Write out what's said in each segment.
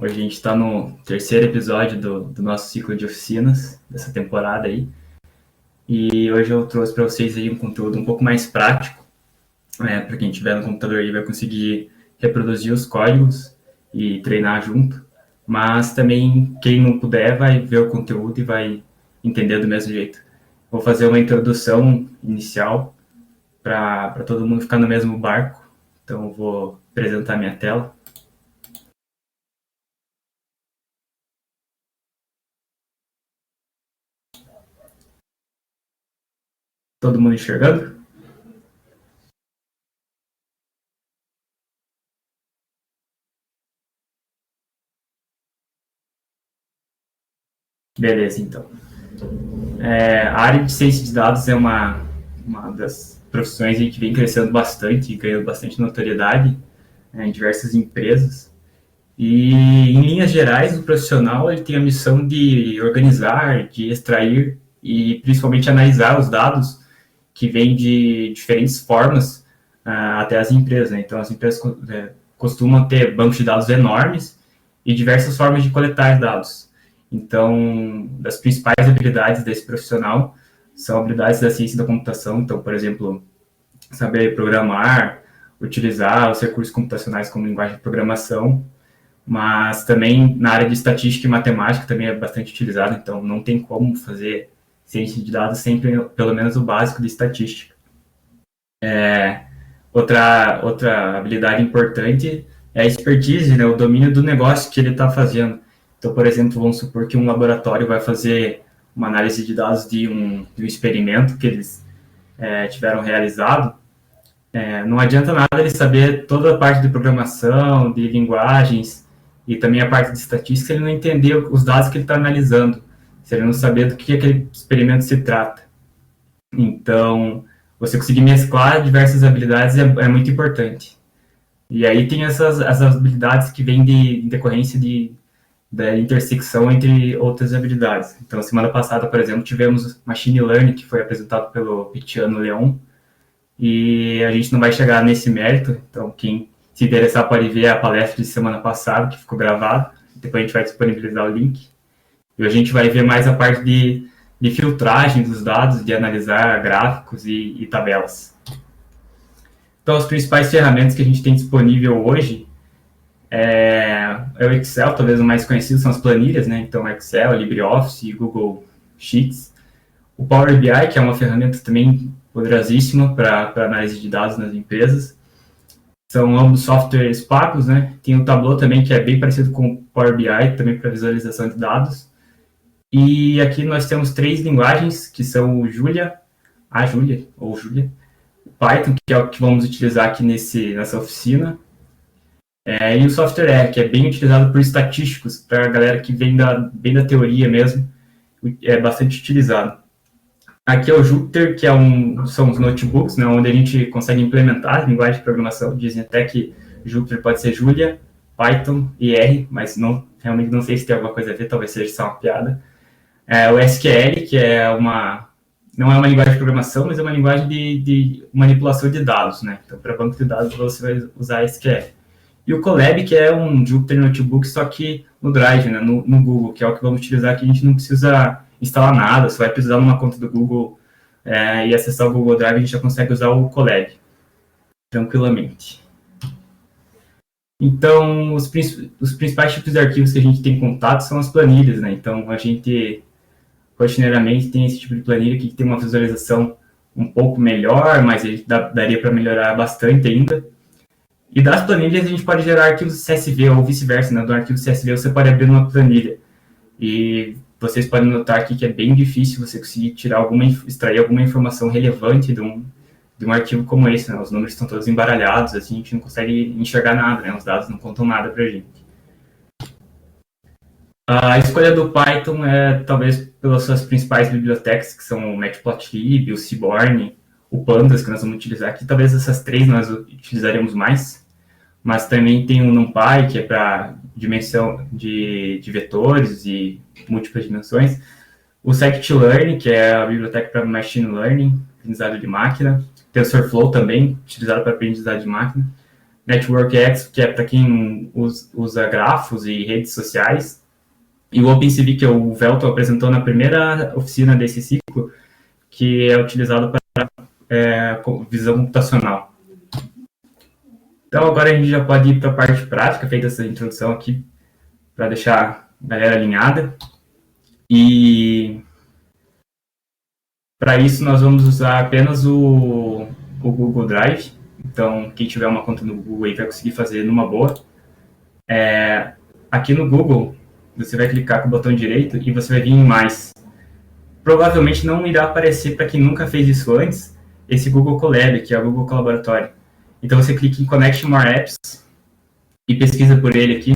Hoje a gente está no terceiro episódio do nosso ciclo de oficinas, dessa temporada aí. E hoje eu trouxe para vocês aí um conteúdo um pouco mais prático. Para quem tiver no computador aí vai conseguir reproduzir os códigos e treinar junto. Mas também quem não puder vai ver o conteúdo e vai entender do mesmo jeito. Vou fazer uma introdução inicial para todo mundo ficar no mesmo barco. Então eu vou apresentar minha tela. Todo mundo enxergando? Beleza, então. A área de ciência de dados é uma das profissões que vem crescendo bastante e ganhando bastante notoriedade em diversas empresas. E, em linhas gerais, o profissional ele tem a missão de organizar, de extrair e principalmente analisar os dados que vêm de diferentes formas até as empresas. Né? Então, as empresas costumam ter bancos de dados enormes e diversas formas de coletar dados. Então, das principais habilidades desse profissional são habilidades da ciência da computação. Então, por exemplo, saber programar, utilizar os recursos computacionais como linguagem de programação, mas também na área de estatística e matemática também é bastante utilizado. Então, não tem como fazer ciência de dados sem pelo menos o básico de estatística. Outra habilidade importante é a expertise, né, o domínio do negócio que ele está fazendo. Então, por exemplo, vamos supor que um laboratório vai fazer uma análise de dados de um experimento que eles tiveram realizado. Não adianta nada ele saber toda a parte de programação, de linguagens e também a parte de estatística se ele não entender os dados que ele está analisando, se ele não saber do que aquele experimento se trata. Então, você conseguir mesclar diversas habilidades é muito importante. E aí tem essas habilidades que vêm de decorrência da intersecção entre outras habilidades. Então, semana passada, por exemplo, tivemos Machine Learning, que foi apresentado pelo Pictiano Leon, e a gente não vai chegar nesse mérito, então quem se interessar pode ver a palestra de semana passada, que ficou gravada, depois a gente vai disponibilizar o link. E a gente vai ver mais a parte de filtragem dos dados, de analisar gráficos e tabelas. Então, as principais ferramentas que a gente tem disponível hoje é o Excel, talvez o mais conhecido são as planilhas, né? Então, Excel, LibreOffice, Google Sheets. O Power BI, que é uma ferramenta também poderosíssima para análise de dados nas empresas. São ambos softwares pagos, né? Tem o Tableau também, que é bem parecido com o Power BI, também para visualização de dados. E aqui nós temos 3 linguagens, que são o Julia, o Python, que é o que vamos utilizar aqui nessa oficina, e o Software R, que é bem utilizado por estatísticos, para a galera que vem bem da teoria mesmo, é bastante utilizado. Aqui é o Jupyter, que são os notebooks, né, onde a gente consegue implementar a linguagem de programação. Dizem até que Jupyter pode ser Julia, Python e R, mas realmente não sei se tem alguma coisa a ver, talvez seja só uma piada. O SQL, que não é uma linguagem de programação, mas é uma linguagem de manipulação de dados, né? Então, para banco de dados, você vai usar SQL. E o Colab, que é um Jupyter Notebook, só que no Drive, né? no Google, que é o que vamos utilizar aqui. A gente não precisa instalar nada, você vai precisar de uma conta do Google e acessar o Google Drive, a gente já consegue usar o Colab tranquilamente. Então, os principais tipos de arquivos que a gente tem contato são as planilhas, né? Então, a gente rotineiramente tem esse tipo de planilha que tem uma visualização um pouco melhor, mas daria para melhorar bastante ainda. E das planilhas a gente pode gerar arquivos CSV ou vice-versa, né? Do arquivo CSV você pode abrir uma planilha. E vocês podem notar aqui que é bem difícil você conseguir extrair alguma informação relevante de um arquivo como esse, né? Os números estão todos embaralhados, assim, a gente não consegue enxergar nada, né? Os dados não contam nada para a gente. A escolha do Python é talvez pelas suas principais bibliotecas, que são o Matplotlib, o Seaborn, o Pandas, que nós vamos utilizar aqui. Talvez essas 3 nós utilizaremos mais, mas também tem o NumPy, que é para dimensão de vetores e múltiplas dimensões. O Scikit-learn, que é a biblioteca para Machine Learning, aprendizado de máquina. TensorFlow também, utilizado para aprendizado de máquina. Network X, que é para quem usa grafos e redes sociais, e o OpenCV, que o Velton apresentou na primeira oficina desse ciclo, que é utilizado para visão computacional. Então, agora a gente já pode ir para a parte prática, feita essa introdução aqui, para deixar a galera alinhada. E para isso, nós vamos usar apenas o Google Drive. Então, quem tiver uma conta no Google aí vai conseguir fazer numa boa. Aqui no Google, você vai clicar com o botão direito e você vai vir em mais. Provavelmente não irá aparecer para quem nunca fez isso antes, esse Google Colab, que é o Google Colaboratório. Então você clica em Connect More Apps e pesquisa por ele aqui.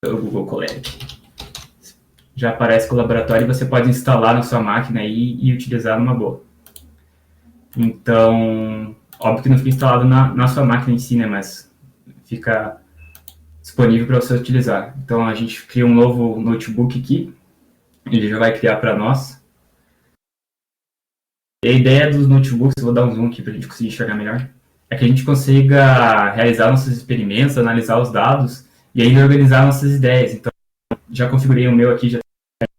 O Google Colab. Já aparece Colaboratório e você pode instalar na sua máquina e utilizar numa boa. Então, óbvio que não fica instalado na sua máquina em si, né? Mas fica disponível para você utilizar. Então, a gente cria um novo notebook aqui. Ele já vai criar para nós. E a ideia dos notebooks, vou dar um zoom aqui para a gente conseguir enxergar melhor, é que a gente consiga realizar nossos experimentos, analisar os dados e aí organizar nossas ideias. Então, já configurei o meu aqui, já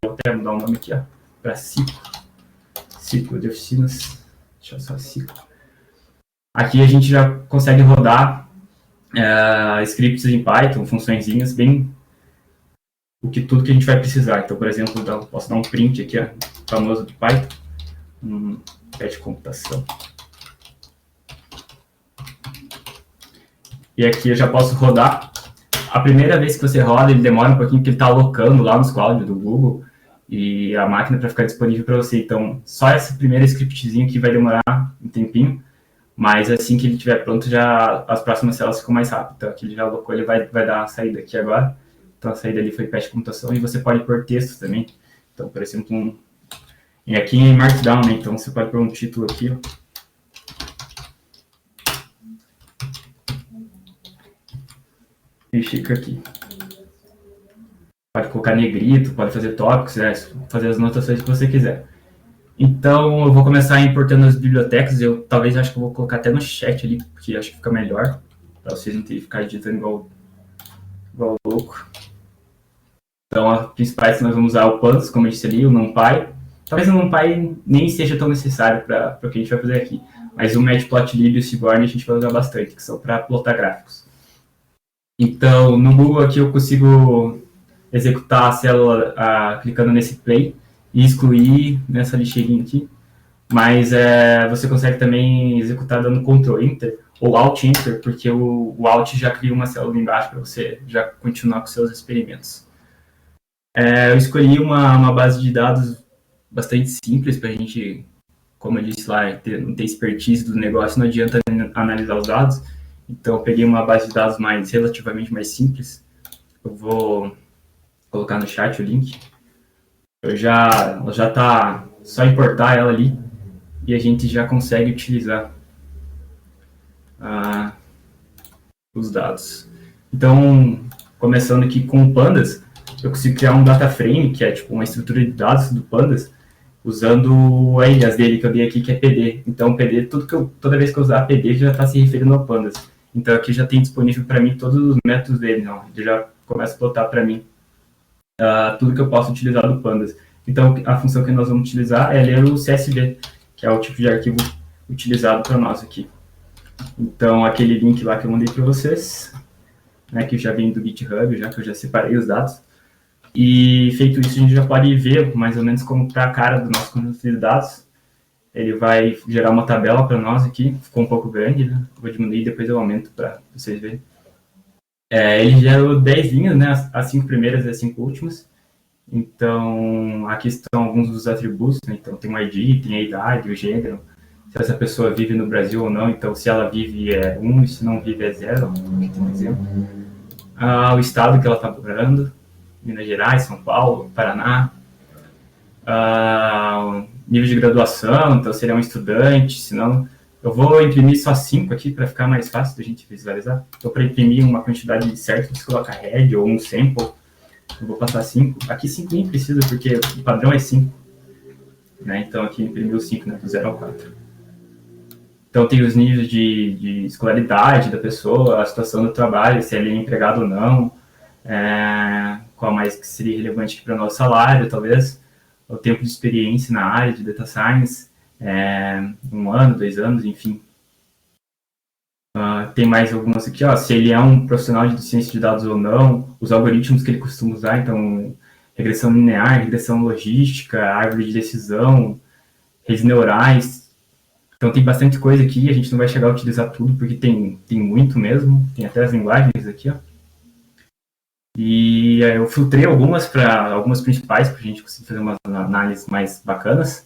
vou até mudar o nome aqui, para ciclo de oficinas. Deixa eu só ciclo. Aqui a gente já consegue rodar scripts em Python, funçõezinhas, bem tudo que a gente vai precisar. Então, por exemplo, posso dar um print aqui, famoso do Python, pede computação. E aqui eu já posso rodar. A primeira vez que você roda, ele demora um pouquinho, porque ele está alocando lá nos clouds do Google e a máquina para ficar disponível para você. Então, só esse primeiro scriptzinho aqui vai demorar um tempinho, mas assim que ele estiver pronto, já as próximas células ficam mais rápido. Então, aqui ele já alocou, ele vai dar a saída aqui agora. Então, a saída ali foi pede computação e você pode pôr texto também. Então, por exemplo, e aqui em Markdown, né? Então, você pode pôr um título aqui, e fica aqui. Pode colocar negrito, pode fazer tópicos, fazer as anotações que você quiser. Então, eu vou começar importando as bibliotecas. Eu talvez acho que eu vou colocar até no chat ali, porque acho que fica melhor, para vocês não terem que ficar editando igual louco. Então, as principais que nós vamos usar o Pandas, como eu disse ali, o NumPy. Talvez o NumPy nem seja tão necessário para o que a gente vai fazer aqui, mas o Matplotlib e o Seaborn a gente vai usar bastante, que são para plotar gráficos. Então, no Google aqui eu consigo executar a célula clicando nesse play e excluir nessa lixeirinha aqui, mas você consegue também executar dando Ctrl Enter ou Alt Enter, porque o Alt já cria uma célula embaixo para você já continuar com seus experimentos. Eu escolhi uma base de dados bastante simples para a gente, como eu disse lá, não ter expertise do negócio, não adianta analisar os dados. Então, eu peguei uma base de dados relativamente mais simples. Eu vou colocar no chat o link. Ela já está só importar ela ali e a gente já consegue utilizar os dados. Então, começando aqui com o Pandas, eu consigo criar um data frame, que é tipo uma estrutura de dados do Pandas, usando a ilhas dele que eu dei aqui, que é PD. Então, PD, toda vez que eu usar PD, já está se referindo ao Pandas. Então, aqui já tem disponível para mim todos os métodos dele. Não, ele já começa a plotar para mim tudo que eu posso utilizar do Pandas. Então, a função que nós vamos utilizar é ler o CSV, que é o tipo de arquivo utilizado para nós aqui. Então, aquele link lá que eu mandei para vocês, né, que já vem do GitHub, já que eu já separei os dados. E feito isso, a gente já pode ver mais ou menos como está a cara do nosso conjunto de dados. Ele vai gerar uma tabela para nós aqui, ficou um pouco grande, né? Vou diminuir e depois eu aumento para vocês verem. Ele gerou 10 linhas, né? As 5 primeiras e as 5 últimas. Então, aqui estão alguns dos atributos, né? Então, tem o ID, tem a idade, o gênero, se essa pessoa vive no Brasil ou não. Então, se ela vive é 1 e se não vive é 0, aqui tem um exemplo. O estado que ela está morando, Minas Gerais, São Paulo, Paraná. Nível de graduação, então seria um estudante, senão eu vou imprimir só 5 aqui para ficar mais fácil da gente visualizar. Então, para imprimir uma quantidade certa, você coloca head ou um sample, eu vou passar 5. Aqui 5 nem precisa, porque o padrão é 5. Né? Então, aqui imprimiu 5, né, do 0 ao 4. Então, tem os níveis de escolaridade da pessoa, a situação do trabalho, se ele é empregado ou não, qual mais que seria relevante para o nosso salário, talvez, o tempo de experiência na área de data science, 1 ano, 2 anos, enfim. Tem mais algumas aqui, ó, se ele é um profissional de ciência de dados ou não, os algoritmos que ele costuma usar, então, regressão linear, regressão logística, árvore de decisão, redes neurais. Então tem bastante coisa aqui, a gente não vai chegar a utilizar tudo, porque tem muito mesmo, tem até as linguagens aqui, ó. E eu filtrei algumas principais, para a gente conseguir fazer umas análises mais bacanas.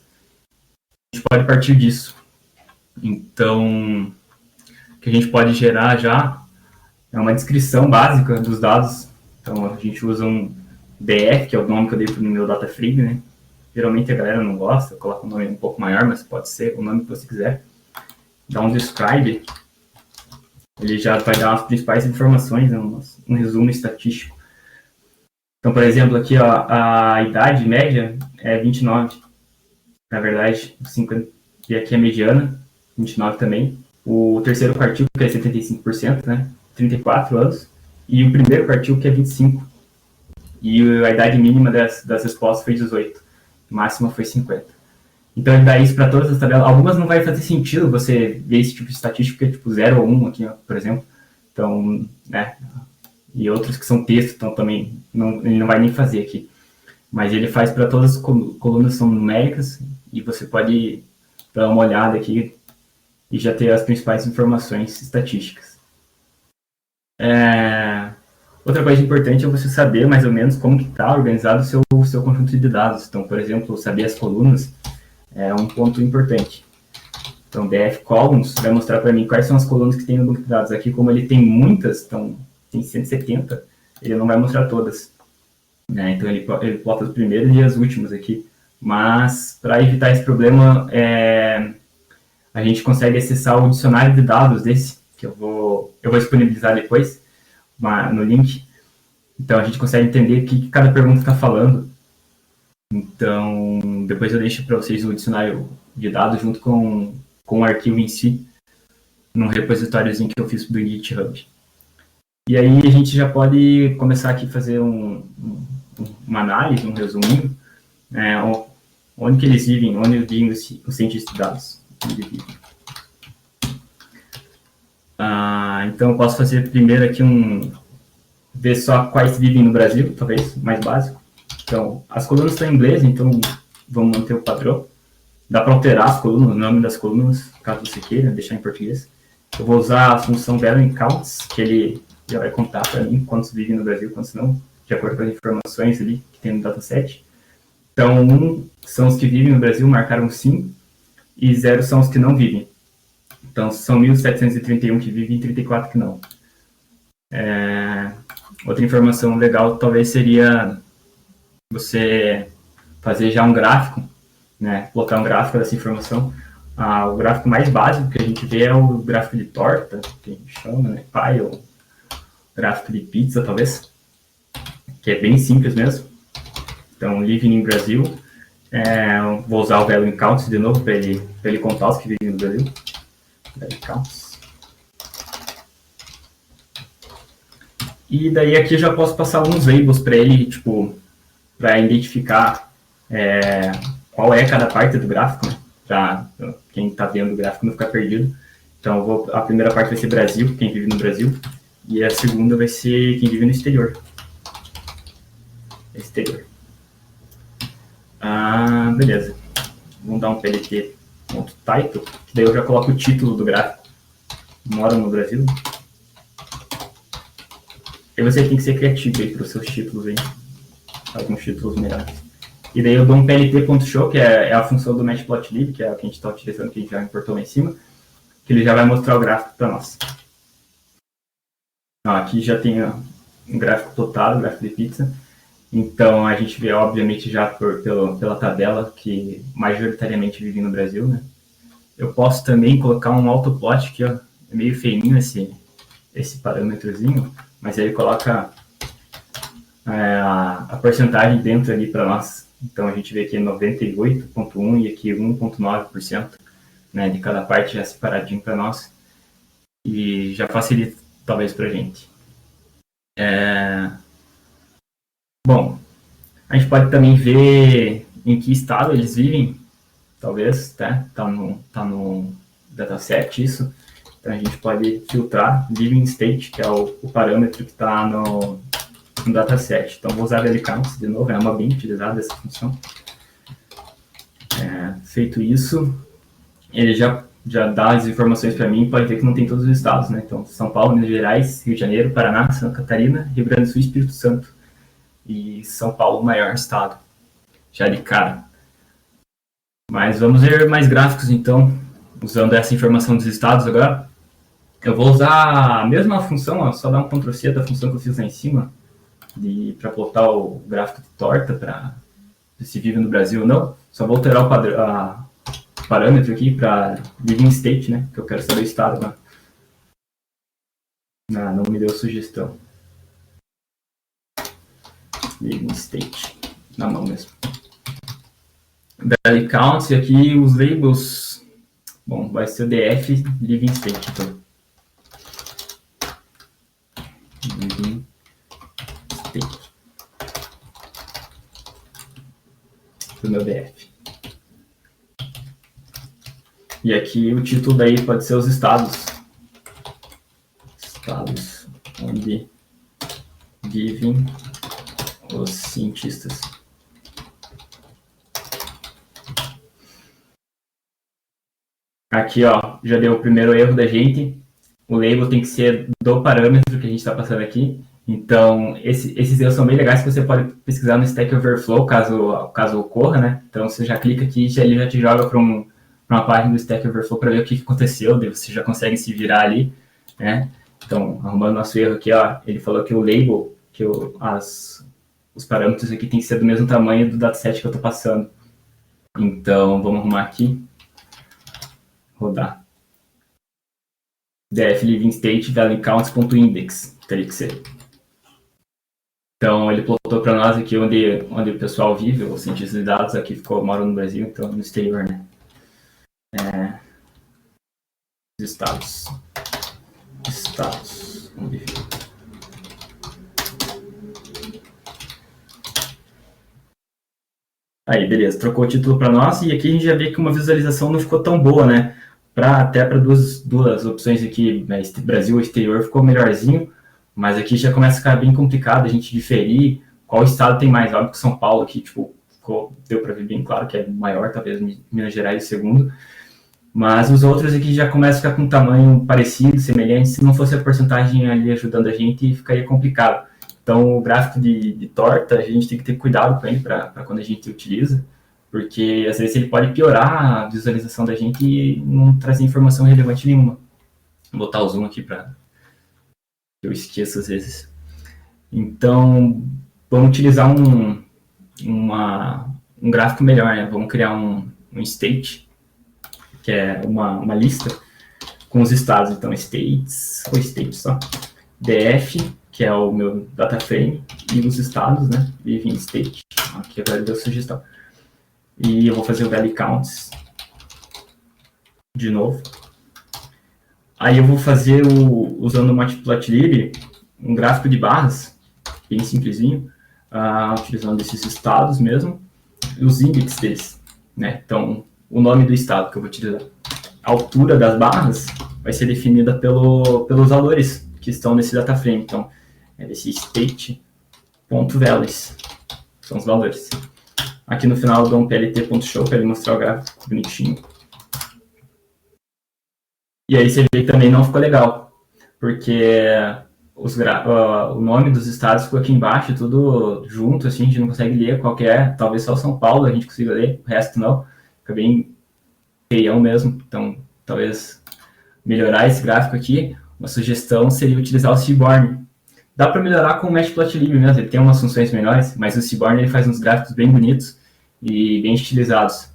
A gente pode partir disso. Então, o que a gente pode gerar já é uma descrição básica dos dados. Então, a gente usa um DF, que é o nome que eu dei para o meu data frame, né? Geralmente a galera não gosta, coloca um nome um pouco maior, mas pode ser o nome que você quiser. Dá um describe, ele já vai dar as principais informações, né? Um resumo estatístico. Então, por exemplo, aqui ó, a idade média é 29, na verdade, 50, e aqui a mediana, 29 também. O terceiro quartil, que é 75%, né? 34 anos, e o primeiro quartil, que é 25. E a idade mínima das respostas foi 18. Máxima foi 50. Então ele dá isso para todas as tabelas. Algumas não vai fazer sentido você ver esse tipo de estatística, que é tipo 0 ou 1 aqui, ó, por exemplo. Então, né? E outros que são texto, então também ele não vai nem fazer aqui. Mas ele faz para todas as colunas são numéricas e você pode dar uma olhada aqui e já ter as principais informações estatísticas. Outra coisa importante é você saber mais ou menos como que está organizado o seu conjunto de dados. Então, por exemplo, saber as colunas é um ponto importante. Então, DF Columns vai mostrar para mim quais são as colunas que tem no banco de dados. Aqui, como ele tem muitas, então tem 170, ele não vai mostrar todas. Né? Então, ele plota as primeiras e as últimas aqui. Mas, para evitar esse problema, a gente consegue acessar o dicionário de dados desse, que eu vou disponibilizar depois no link. Então a gente consegue entender o que cada pergunta está falando. Então depois eu deixo para vocês o dicionário de dados junto com o arquivo em si, num repositóriozinho que eu fiz do GitHub. E aí a gente já pode começar aqui a fazer uma análise, um resuminho, onde que eles vivem, onde vivem os cientistas de dados. Então eu posso fazer primeiro aqui ver só quais vivem no Brasil, talvez mais básico. Então as colunas estão em inglês, então vamos manter o padrão. Dá para alterar as colunas, o nome das colunas, caso você queira deixar em português. Eu vou usar a função value counts, que ele já vai contar para mim quantos vivem no Brasil, quantos não, de acordo com as informações ali que tem no dataset. Então 1 são os que vivem no Brasil, marcaram sim, e 0 são os que não vivem. Então, são 1.731 que vivem e 34 que não. Outra informação legal talvez seria você fazer já um gráfico, né? Colocar um gráfico dessa informação. O gráfico mais básico que a gente vê é o gráfico de torta, que a gente chama, né? Pie, ou gráfico de pizza, talvez. Que é bem simples mesmo. Então, living in Brasil. Vou usar o value counts de novo para ele contar os que vivem no Brasil. E daí aqui eu já posso passar alguns labels para ele, tipo, para identificar qual é cada parte do gráfico, né? Para quem está vendo o gráfico não ficar perdido. Então a primeira parte vai ser Brasil, quem vive no Brasil, e a segunda vai ser quem vive no exterior. Beleza. Vamos dar um plt.title, que daí eu já coloco o título do gráfico. Mora no Brasil. E você tem que ser criativo aí para os seus títulos aí. Alguns títulos melhores. E daí eu dou um plt.show, que é a função do matplotlib, que é a que a gente está utilizando, que a gente já importou lá em cima, que ele já vai mostrar o gráfico para nós. Aqui já tem um gráfico total, um gráfico de pizza. Então a gente vê, obviamente, já pela tabela que majoritariamente vive no Brasil, né? Eu posso também colocar um autoplot aqui, ó. É meio feinho esse parâmetrozinho, mas ele coloca a porcentagem dentro ali para nós. Então a gente vê aqui 98,1% e aqui 1,9%. né, de cada parte já separadinho para nós, e já facilita talvez para a gente. Bom, a gente pode também ver em que estado eles vivem, talvez, tá no dataset isso. Então a gente pode filtrar living state, que é o parâmetro que está no dataset. Então vou usar a VLCounts de novo, é uma bem utilizada essa função. Feito isso, ele já dá as informações para mim, pode ver que não tem todos os estados, né? Então São Paulo, Minas Gerais, Rio de Janeiro, Paraná, Santa Catarina, Rio Grande do Sul e Espírito Santo. E São Paulo, o maior estado, já de cara. Mas vamos ver mais gráficos então, usando essa informação dos estados agora. Eu vou usar a mesma função, ó, só dar um Ctrl+C da função que eu fiz lá em cima, para plotar o gráfico de torta, para se vive no Brasil ou não. Só vou alterar o parâmetro aqui para living state, né, que eu quero saber o estado agora. Não me deu sugestão. Living state, na mão mesmo. Value counts, e aqui os labels, bom, vai ser o DF living state, então. Living state. Do meu DF. E aqui o título daí pode ser os estados. Estados onde vivem os cientistas. Aqui, ó, já deu o primeiro erro da gente. O label tem que ser do parâmetro que a gente está passando aqui. Então, esses erros são bem legais que você pode pesquisar no Stack Overflow, caso ocorra, né? Então, você já clica aqui e ele já te joga para uma página do Stack Overflow para ver o que aconteceu. Daí você já consegue se virar ali, né? Então, arrumando nosso erro aqui, ó, ele falou que o label, que os parâmetros aqui tem que ser do mesmo tamanho do dataset que eu estou passando. Então, vamos arrumar aqui. Rodar. df living state valuecounts.index. Teria que ser. Então, ele plotou para nós aqui onde o pessoal vive, os cientistas de dados aqui moram no Brasil, então no exterior, né? Estados. Onde vive. Aí, beleza, trocou o título para nós, e aqui a gente já vê que uma visualização não ficou tão boa, né? Até para duas opções aqui, né, Brasil ou exterior, ficou melhorzinho, mas aqui já começa a ficar bem complicado a gente diferir qual estado tem mais. Óbvio que São Paulo aqui, tipo, deu para ver bem claro que é maior, talvez Minas Gerais o segundo, mas os outros aqui já começam a ficar com um tamanho parecido, semelhante. Se não fosse a porcentagem ali ajudando a gente, ficaria complicado. Então, o gráfico de torta, a gente tem que ter cuidado com ele para quando a gente utiliza, porque às vezes ele pode piorar a visualização da gente e não trazer informação relevante nenhuma. Vou botar o zoom aqui para eu esqueço às vezes. Então, vamos utilizar um gráfico melhor, né? Vamos criar um state, que é uma lista com os estados. Então, states só. df, que é o meu data frame, e os estados, né? Living state. Aqui agora deu sugestão. E eu vou fazer o value counts de novo. Aí eu vou fazer, usando o Matplotlib, um gráfico de barras, bem simplesinho, utilizando esses estados mesmo, e os índices deles, né? Então, o nome do estado que eu vou utilizar. A altura das barras vai ser definida pelos valores que estão nesse data frame. Então, é esse state.values, são os valores. Aqui no final eu dou um plt.show para ele mostrar o gráfico bonitinho. E aí você vê que também não ficou legal, porque o nome dos estados ficou aqui embaixo, tudo junto, assim, a gente não consegue ler qual que é. Talvez só o São Paulo a gente consiga ler, o resto não. Fica bem feião mesmo. Então, talvez melhorar esse gráfico aqui. Uma sugestão seria utilizar o Seaborn. Dá para melhorar com o Matplotlib mesmo, ele tem umas funções melhores, mas o Seaborn ele faz uns gráficos bem bonitos e bem estilizados.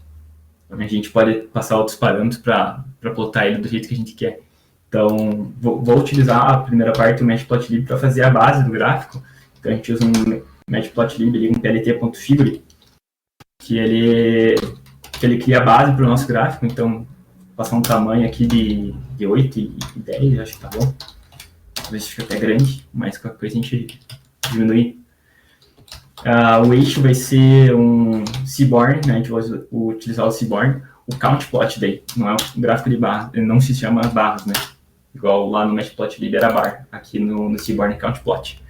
A gente pode passar outros parâmetros para plotar ele do jeito que a gente quer. Então, vou utilizar a primeira parte do Matplotlib para fazer a base do gráfico. Então, a gente usa um Matplotlib, um plt.figure, que ele cria a base para o nosso gráfico. Então, passar um tamanho aqui de 8 e 10, acho que tá bom. Talvez fique até grande, mas qualquer coisa a gente diminui. O eixo vai ser um Seaborn, né? A gente vai utilizar o Seaborn. O count plot daí, não é um gráfico de barras, ele não se chama barras, né? Igual lá no Matplotlib era bar, aqui no Seaborn count plot.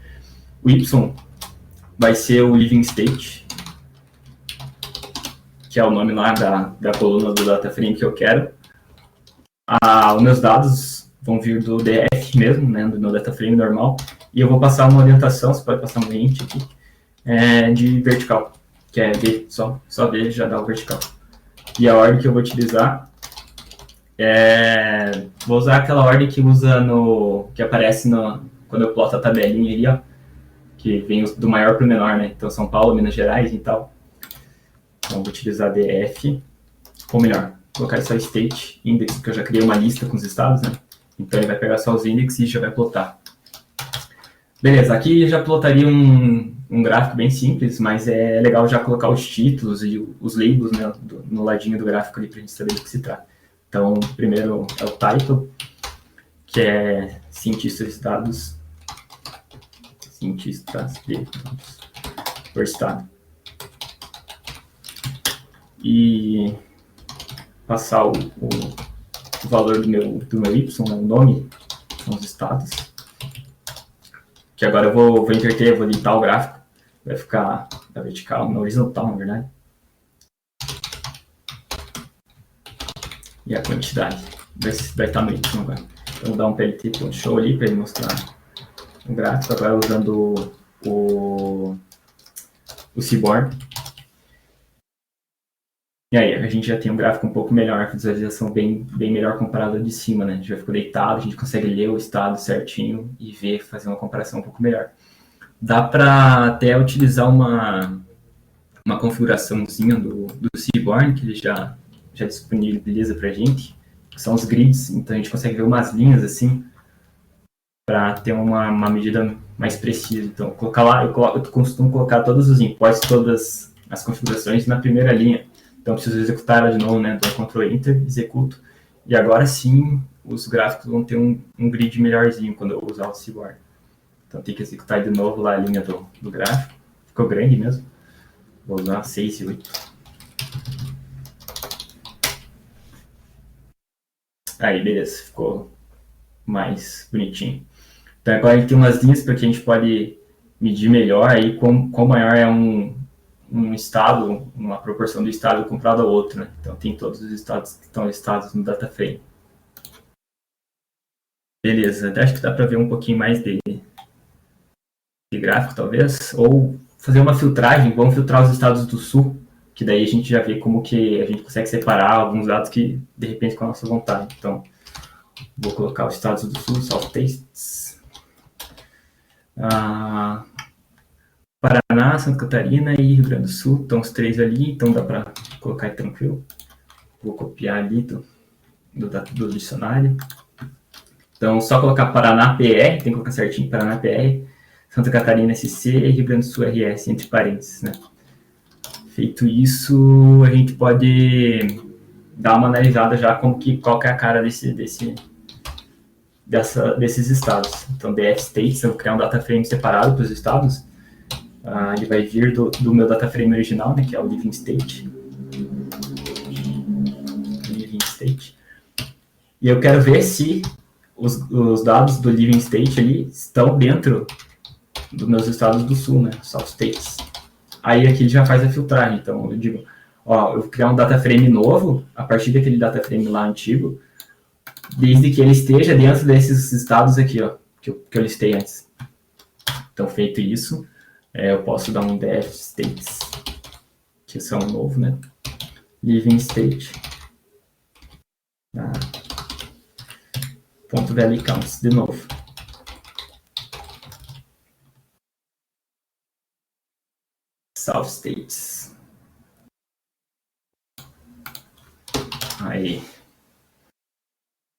O Y vai ser o living state, que é o nome lá da coluna do data frame que eu quero. Os meus dados vão vir do DF mesmo, né, do meu data frame normal, e eu vou passar uma orientação, você pode passar um int aqui, de vertical, que é ver, só ver já dá o vertical. E a ordem que eu vou utilizar vou usar aquela ordem que usa que aparece quando eu ploto a tabelinha ali, ó, que vem do maior para o menor, né? Então São Paulo, Minas Gerais e tal. Então vou utilizar DF, ou melhor, colocar só state index, porque eu já criei uma lista com os estados, né? Então ele vai pegar só os index e já vai plotar. Beleza, aqui já plotaria um gráfico bem simples, mas é legal já colocar os títulos e os labels, né, no ladinho do gráfico ali para a gente saber do que se trata. Então, primeiro é o title, que é cientistas de dados, cientistas de dados por estado. E passar o valor do meu Y, né, o nome, são os estados. Que agora eu vou inverter, vou editar o gráfico, vai ficar na vertical, na horizontal, na verdade. E a quantidade vai estar no Y agora. Então, vou dar um PLT.show ali para ele mostrar o gráfico, agora usando o Seaborn. E aí, a gente já tem um gráfico um pouco melhor, a visualização bem melhor comparada ao de cima, né? A gente já ficou deitado, a gente consegue ler o estado certinho e ver, fazer uma comparação um pouco melhor. Dá para até utilizar uma configuraçãozinha do Seaborn, que ele já disponibiliza para a gente, que são os grids, então a gente consegue ver umas linhas assim, para ter uma medida mais precisa. Então, colocar lá, eu costumo colocar todos os imports, todas as configurações na primeira linha. Então, preciso executar ela de novo, né? Dou Ctrl Enter, executo. E agora sim, os gráficos vão ter um grid melhorzinho quando eu usar o Seaborn. Então, tem que executar de novo lá a linha do gráfico. Ficou grande mesmo. Vou usar 6 e 8. Aí, beleza. Ficou mais bonitinho. Então, agora a gente tem umas linhas para que a gente pode medir melhor aí quão maior é um estado, uma proporção do estado comparado ao outro, né? Então tem todos os estados que estão listados no data frame. Beleza, acho que dá para ver um pouquinho mais de gráfico, talvez, ou fazer uma filtragem, vamos filtrar os estados do sul, que daí a gente já vê como que a gente consegue separar alguns dados que, de repente, com a nossa vontade. Então, vou colocar os estados do sul, South Tastes. Paraná, Santa Catarina e Rio Grande do Sul, estão os três ali, então dá para colocar aí tranquilo. Vou copiar ali do dicionário. Então, só colocar Paraná PR, tem que colocar certinho, Paraná PR, Santa Catarina SC e Rio Grande do Sul RS, entre parênteses, né? Feito isso, a gente pode dar uma analisada já qual que é a cara desses estados. Então, DF States, eu vou criar um data frame separado para os estados. Ele vai vir do meu data frame original, né, que é o living state. E eu quero ver se os dados do living state ali estão dentro dos meus estados do sul, né, South States. Aí aqui ele já faz a filtragem. Então eu digo, eu vou criar um data frame novo a partir daquele data frame lá antigo, desde que ele esteja dentro desses estados aqui, ó, que eu listei antes. Então, feito isso, eu posso dar um def states, que são novo, né? Living state. Ponto value counts, de novo. South States. Aí.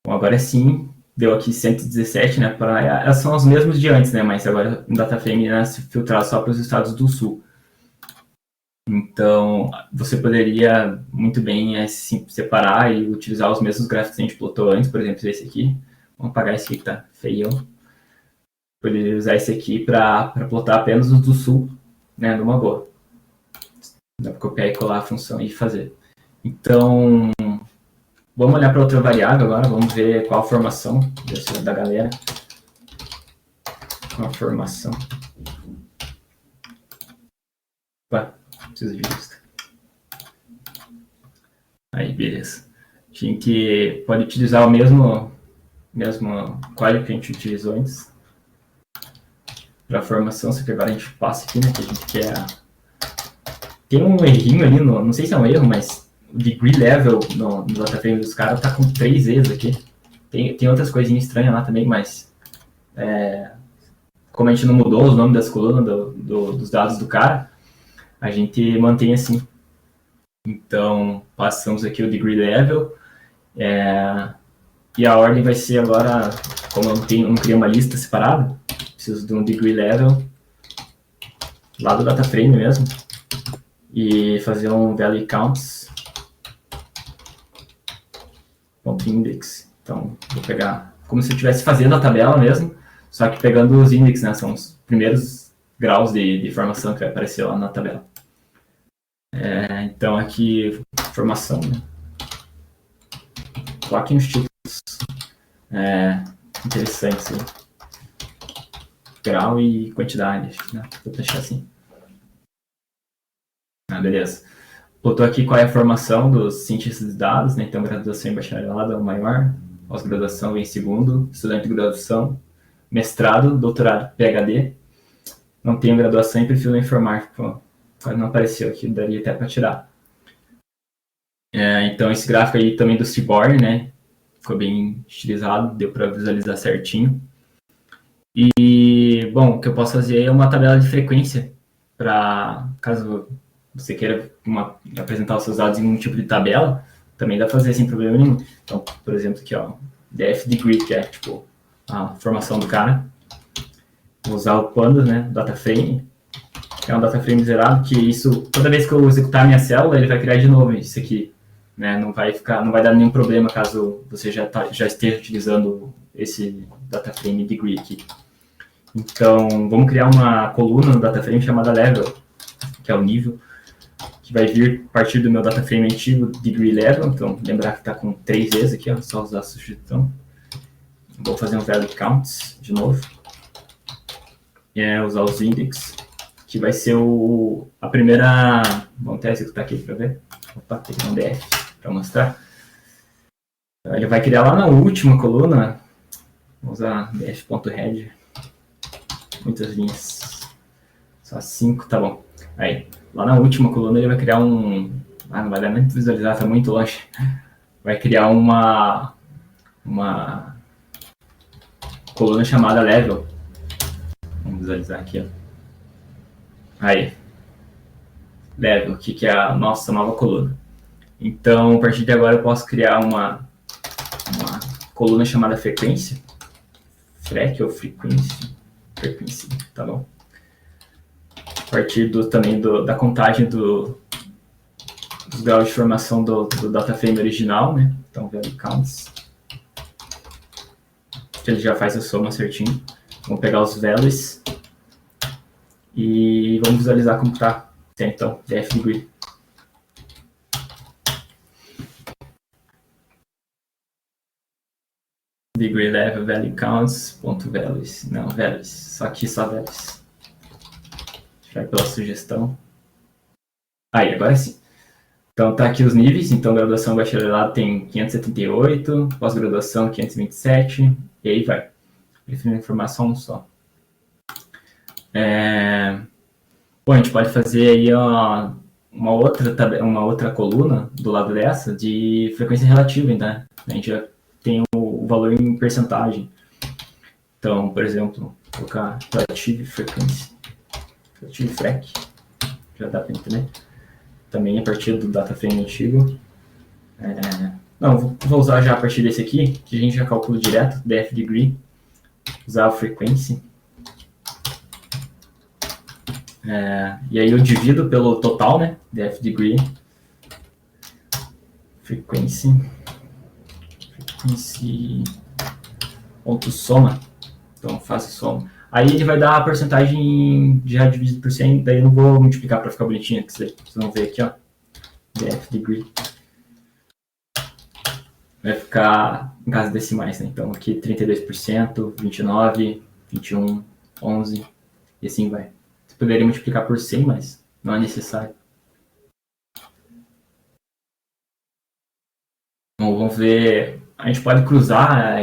Bom, agora sim, deu aqui 117, né? Elas são os mesmos de antes, né? Mas agora o data frame, né, se filtrar só para os estados do sul. Então, você poderia muito bem separar e utilizar os mesmos gráficos que a gente plotou antes, por exemplo, esse aqui. Vamos apagar esse aqui que tá feio. Poderia usar esse aqui para plotar apenas os do sul, né, numa boa. Dá para copiar e colar a função e fazer. Então, vamos olhar para outra variável agora, vamos ver qual a formação da galera. Qual a formação. Opa, preciso de vista. Aí, beleza. A gente pode utilizar o mesmo código que a gente utilizou antes para a formação, só que agora a gente passa aqui, né, que a gente quer... Tem um errinho ali, não sei se é um erro, mas o degree level no dataframe dos caras tá com 3 vezes aqui. Tem outras coisinhas estranhas lá também, mas como a gente não mudou os nomes das colunas dos dados do cara, a gente mantém assim. Então, passamos aqui o degree level, e a ordem vai ser agora, como eu não criei uma lista separada, preciso de um degree level lá do dataframe mesmo, e fazer um value counts .index. Então, vou pegar como se eu estivesse fazendo a tabela mesmo, só que pegando os index, né? São os primeiros graus de informação que vai aparecer lá na tabela. Então, aqui, formação, né? Coloquem os títulos. Interessante isso aí. Grau e quantidade, né? Vou deixar assim. Beleza. Botou aqui qual é a formação dos cientistas de dados, né? Então, graduação em bacharelado é o maior, pós-graduação vem em segundo, estudante de graduação, mestrado, doutorado, PhD. Não tenho graduação em perfil informático, quase não apareceu aqui, daria até para tirar. Então, esse gráfico aí também do Seaborn, né? Ficou bem estilizado, deu para visualizar certinho. E, bom, o que eu posso fazer é uma tabela de frequência, para caso você queira apresentar os seus dados em um tipo de tabela, também dá para fazer sem problema nenhum. Então, por exemplo, aqui, ó, df degree, que é tipo a formação do cara. Vou usar o pandas, né, data frame, que é um data frame zerado, que isso, toda vez que eu executar a minha célula, ele vai criar de novo isso aqui, né, não vai dar nenhum problema caso você já esteja utilizando esse data frame degree aqui. Então, vamos criar uma coluna no data frame chamada level, que é o nível, que vai vir a partir do meu data frame antigo, degree level. Então, lembrar que está com 3 vezes aqui, ó, só usar a substituição. Vou fazer um value counts de novo. Usar os index, que vai ser a primeira... Vamos até executar aqui para ver. Opa, tem que dar um df para mostrar. Então, ele vai criar lá na última coluna. Vou usar df.head. Muitas linhas. Só 5, tá bom. Aí, lá na última coluna ele vai criar não vai dar nem pra visualizar, tá muito longe. Vai criar uma coluna chamada level. Vamos visualizar aqui, ó. Aí. Level, que é a nossa nova coluna. Então, a partir de agora eu posso criar uma coluna chamada frequência. Frec ou frequência, tá bom? A partir também da contagem dos graus de formação do data frame original, né? Então, value counts, que ele já faz a soma certinho. Vamos pegar os values e vamos visualizar como está. Então, df degree. Degree level value counts ponto values. Não, values. Só aqui só values. Vai pela sugestão. Aí, agora sim. Então, tá aqui os níveis. Então, graduação bacharelado tem 578, pós-graduação 527, e aí vai. Prefiro informação só. Bom, a gente pode fazer aí uma outra coluna do lado dessa de frequência relativa, né? A gente já tem o valor em percentagem. Então, por exemplo, vou colocar relative frequência. Relative frec, já dá para entender. Também a partir do data frame antigo. Não, vou usar já a partir desse aqui, que a gente já calcula direto, df degree. Usar a frequência. E aí eu divido pelo total, né? Def degree. Frequency. Ponto soma. Então faço soma. Aí ele vai dar a porcentagem já dividido por 100, daí eu não vou multiplicar para ficar bonitinho, que vocês vão ver aqui, ó. Def degree. Vai ficar em casas decimais, né? Então aqui 32%, 29%, 21%, 11%, e assim vai. Você poderia multiplicar por 100, mas não é necessário. Então, vamos ver, a gente pode cruzar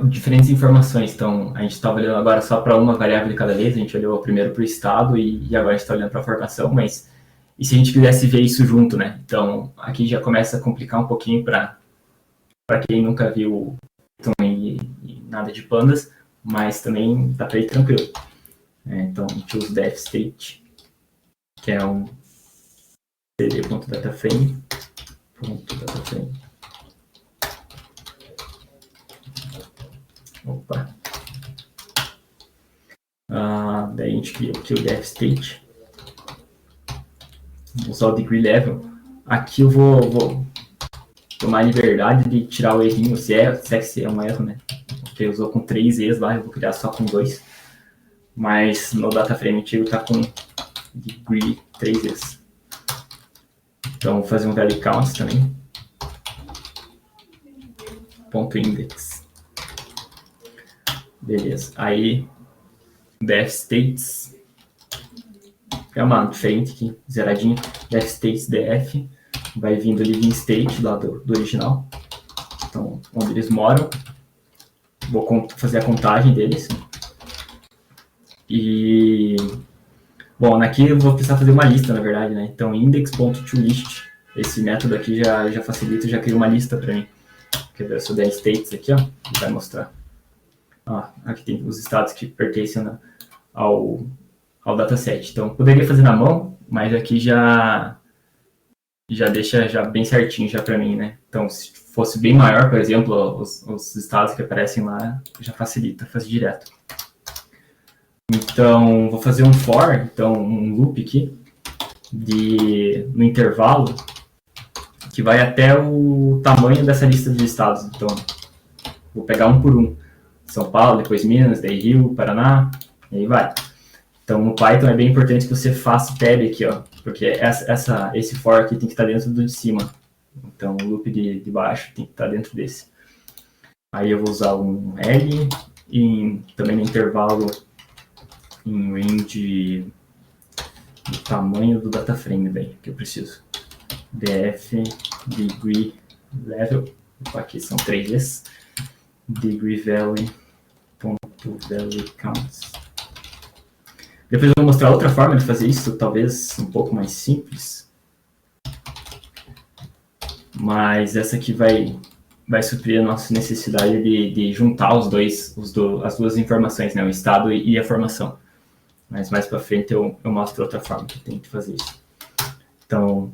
diferentes informações. Então, a gente estava olhando agora só para uma variável de cada vez, a gente olhou primeiro para o estado e agora a gente está olhando para a formação, mas e se a gente quisesse ver isso junto, né? Então, aqui já começa a complicar um pouquinho para quem nunca viu e nada de pandas, mas também dá para ir tranquilo. Então, a gente usa o def state, que é um cd.dataframe. Opa. Daí a gente cria aqui o def state. Vou usar o degree level. Aqui eu vou tomar a liberdade de tirar o errinho, se é um erro, né? Porque usou com 3 E's lá, eu vou criar só com 2. Mas no DataFrame antigo tá com degree 3 E's. Então vou fazer um value count também. Ponto index. Beleza. Aí def states. É uma diferente aqui, zeradinho. Def states df. Vai vindo living state lá do original. Então, onde eles moram. Vou fazer a contagem deles. E... Bom, aqui eu vou precisar fazer uma lista, na verdade, né? Então, index.toList. Esse método aqui já facilita, já cria uma lista para mim. Quer ver? Se eu der states aqui, ó, ele vai mostrar. Aqui tem os estados que pertencem ao dataset. Então, poderia fazer na mão, mas aqui já deixa já bem certinho já para mim, né? Então, se fosse bem maior, por exemplo, os estados que aparecem lá, já facilita, fazer direto. Então, vou fazer um for, então um loop aqui, no intervalo, que vai até o tamanho dessa lista de estados. Então, vou pegar um por um. São Paulo, depois Minas, daí Rio, Paraná, e aí vai. Então, no Python é bem importante que você faça o tab aqui, ó, porque esse for aqui tem que estar dentro do de cima. Então, o loop de baixo tem que estar dentro desse. Aí eu vou usar um L, e também no intervalo em range do tamanho do dataframe daí, que eu preciso. df degree level, aqui são 3 vezes, degree value, ponto value counts. Depois eu vou mostrar outra forma de fazer isso, talvez um pouco mais simples. Mas essa aqui vai suprir a nossa necessidade de juntar as duas informações, né? O estado e a formação. Mas mais para frente eu mostro outra forma que tem que fazer isso. Então,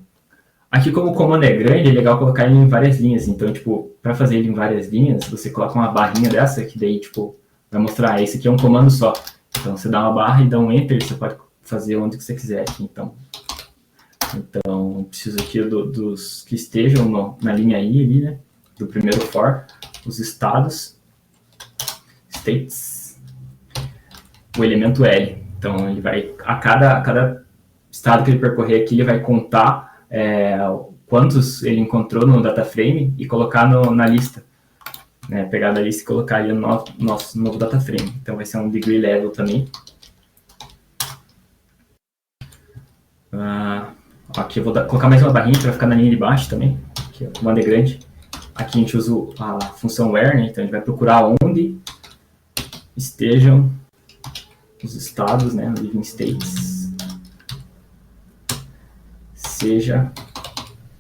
aqui como o comando é grande, é legal colocar ele em várias linhas. Então, tipo, para fazer ele em várias linhas, você coloca uma barrinha dessa, que daí, tipo, vai mostrar, esse aqui é um comando só. Então, você dá uma barra e dá um Enter, você pode fazer onde você quiser aqui. Então preciso aqui dos que estejam na linha I ali, né? Do primeiro for, os estados, states, o elemento L. Então, ele vai, a cada estado que ele percorrer aqui, ele vai contar quantos ele encontrou no dataframe e colocar na lista. Né, pegar da lista e colocar ali no nosso novo dataframe. Então vai ser um degree level também. Aqui eu vou colocar mais uma barrinha para ficar na linha de baixo também. Aqui o comando é grande. Aqui a gente usa a função where, né, então a gente vai procurar onde estejam os estados, né, living states, seja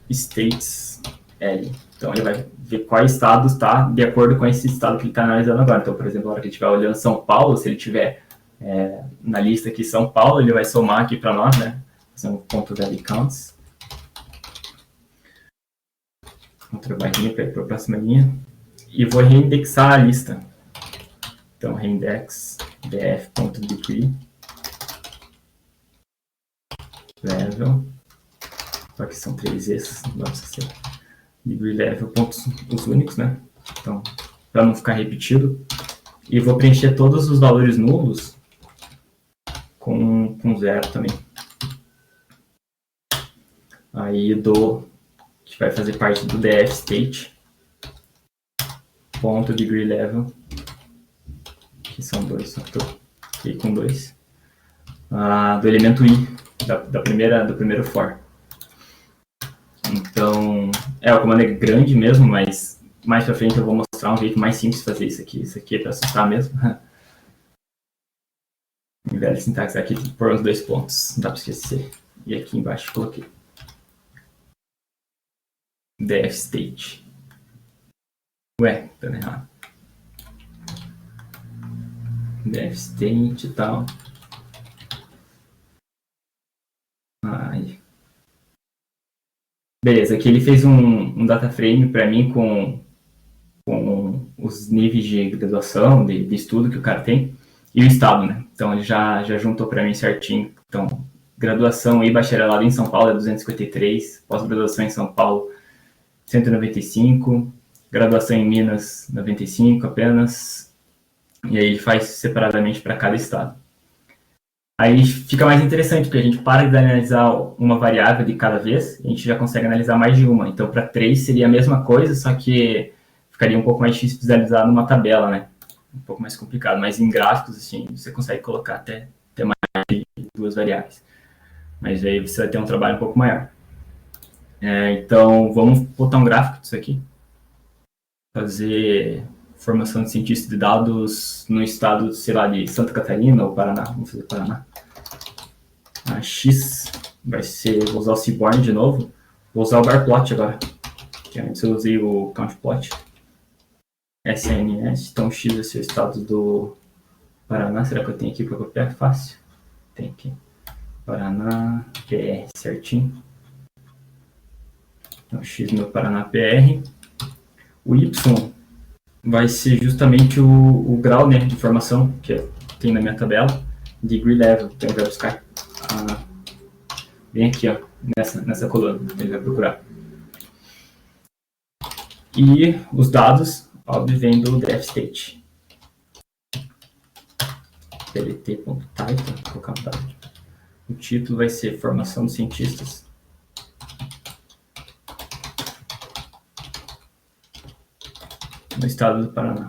states L. Então ele vai ver quais estados está de acordo com esse estado que ele está analisando agora. Então, por exemplo, na hora que ele estiver olhando São Paulo, se ele tiver na lista aqui São Paulo, ele vai somar aqui para nós, né? Fazer um ponto value counts. Outra barrinha para ir para a próxima linha. E vou reindexar a lista. Então, reindex df.degree. level, só que são 3 esses, não dá pra esquecer. Degree level, pontos os únicos, né? Então, para não ficar repetido. E vou preencher todos os valores nulos com 0 também. Aí que vai fazer parte do df state, ponto degree level, que são 2, só que eu fiquei com 2, do elemento i, do primeiro for. Então, o comando é grande mesmo, mas mais pra frente eu vou mostrar um jeito mais simples de fazer isso aqui. Isso aqui é pra assustar mesmo. Em vez de sintaxe aqui, tem que pôr os 2 pontos, não dá pra esquecer. E aqui embaixo coloquei df state. Ué, tá errado. Def state e tal. Ai. Beleza, aqui ele fez um data frame para mim com os níveis de graduação, de estudo que o cara tem, e o estado, né? Então ele já juntou para mim certinho. Então, graduação e bacharelado em São Paulo é 253, pós-graduação em São Paulo 195, graduação em Minas 95 apenas, e aí ele faz separadamente para cada estado. Aí fica mais interessante, porque a gente para de analisar uma variável de cada vez, a gente já consegue analisar mais de uma. Então, para 3 seria a mesma coisa, só que ficaria um pouco mais difícil visualizar numa tabela, né? Um pouco mais complicado, mas em gráficos, assim, você consegue colocar até mais de 2 variáveis. Mas aí você vai ter um trabalho um pouco maior. Então, vamos botar um gráfico disso aqui. Fazer formação de cientista de dados no estado, sei lá, de Santa Catarina ou Paraná. Vamos fazer Paraná. A X vai ser, vou usar o Seaborn de novo. Vou usar o bar plot agora, que antes eu usei o count plot. SNS, então X vai ser o estado do Paraná. Será que eu tenho aqui para copiar? Fácil. Tem aqui. Paraná, PR, certinho. Então X no Paraná, PR. O Y vai ser justamente o grau, né, de formação que tem na minha tabela, degree level, que ele vai buscar bem aqui, ó, nessa coluna, ele vai procurar. E os dados, óbvio, vêm do def state. plt.title, vou colocar um dado. O título vai ser formação dos cientistas. No estado do Paraná.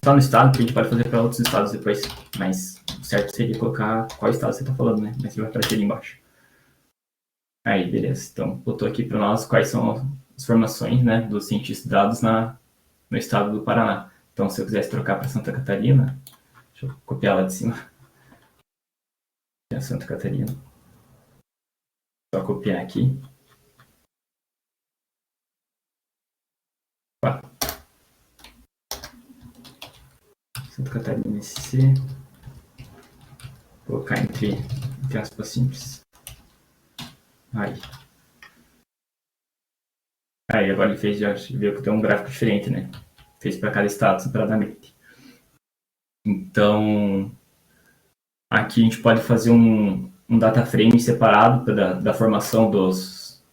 Só no estado, que a gente pode fazer para outros estados depois, mas o certo seria colocar qual estado você está falando, né? Mas ele vai aparecer ali embaixo. Aí, beleza. Então, botou aqui para nós quais são as formações, né, dos cientistas de dados no estado do Paraná. Então, se eu quisesse trocar para Santa Catarina, deixa eu copiar lá de cima. Santa Catarina. Só copiar aqui. Santa Catarina SC. Vou colocar entre aspas simples. Aí, agora ele fez, já viu que tem um gráfico diferente, né? Fez para cada estado separadamente. Então, aqui a gente pode fazer um data frame separado da formação dos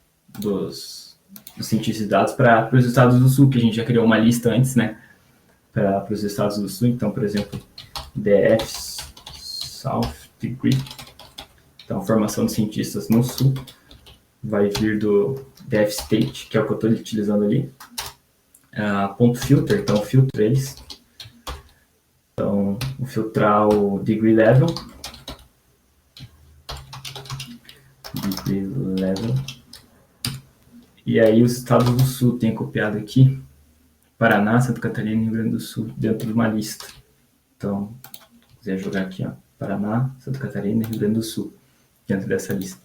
cientistas de dados para os estados do sul, que a gente já criou uma lista antes, né? Para os estados do sul. Então, por exemplo, DF South Degree. Então, formação de cientistas no sul vai vir do def state, que é o que eu estou utilizando ali. Ponto filter, então filtro eles. Então, vou filtrar o degree level. Degree level. E aí os estados do sul tem copiado aqui. Paraná, Santa Catarina e Rio Grande do Sul, dentro de uma lista. Então, se quiser jogar aqui, ó, Paraná, Santa Catarina e Rio Grande do Sul, dentro dessa lista.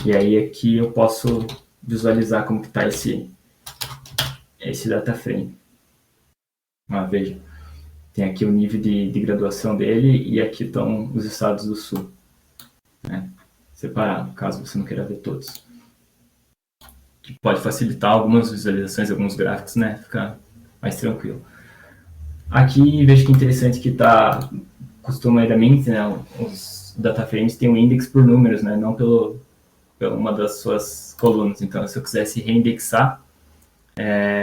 E aí aqui eu posso visualizar como que está esse data frame. Veja, tem aqui o nível de graduação dele e aqui estão os estados do sul, né? Separado, caso você não queira ver todos. Que pode facilitar algumas visualizações, alguns gráficos, né? Ficar mais tranquilo. Aqui vejo que é interessante que está costumeiramente, né, os os data frames têm um index por números, né? Não pela uma das suas colunas. Então, se eu quisesse reindexar,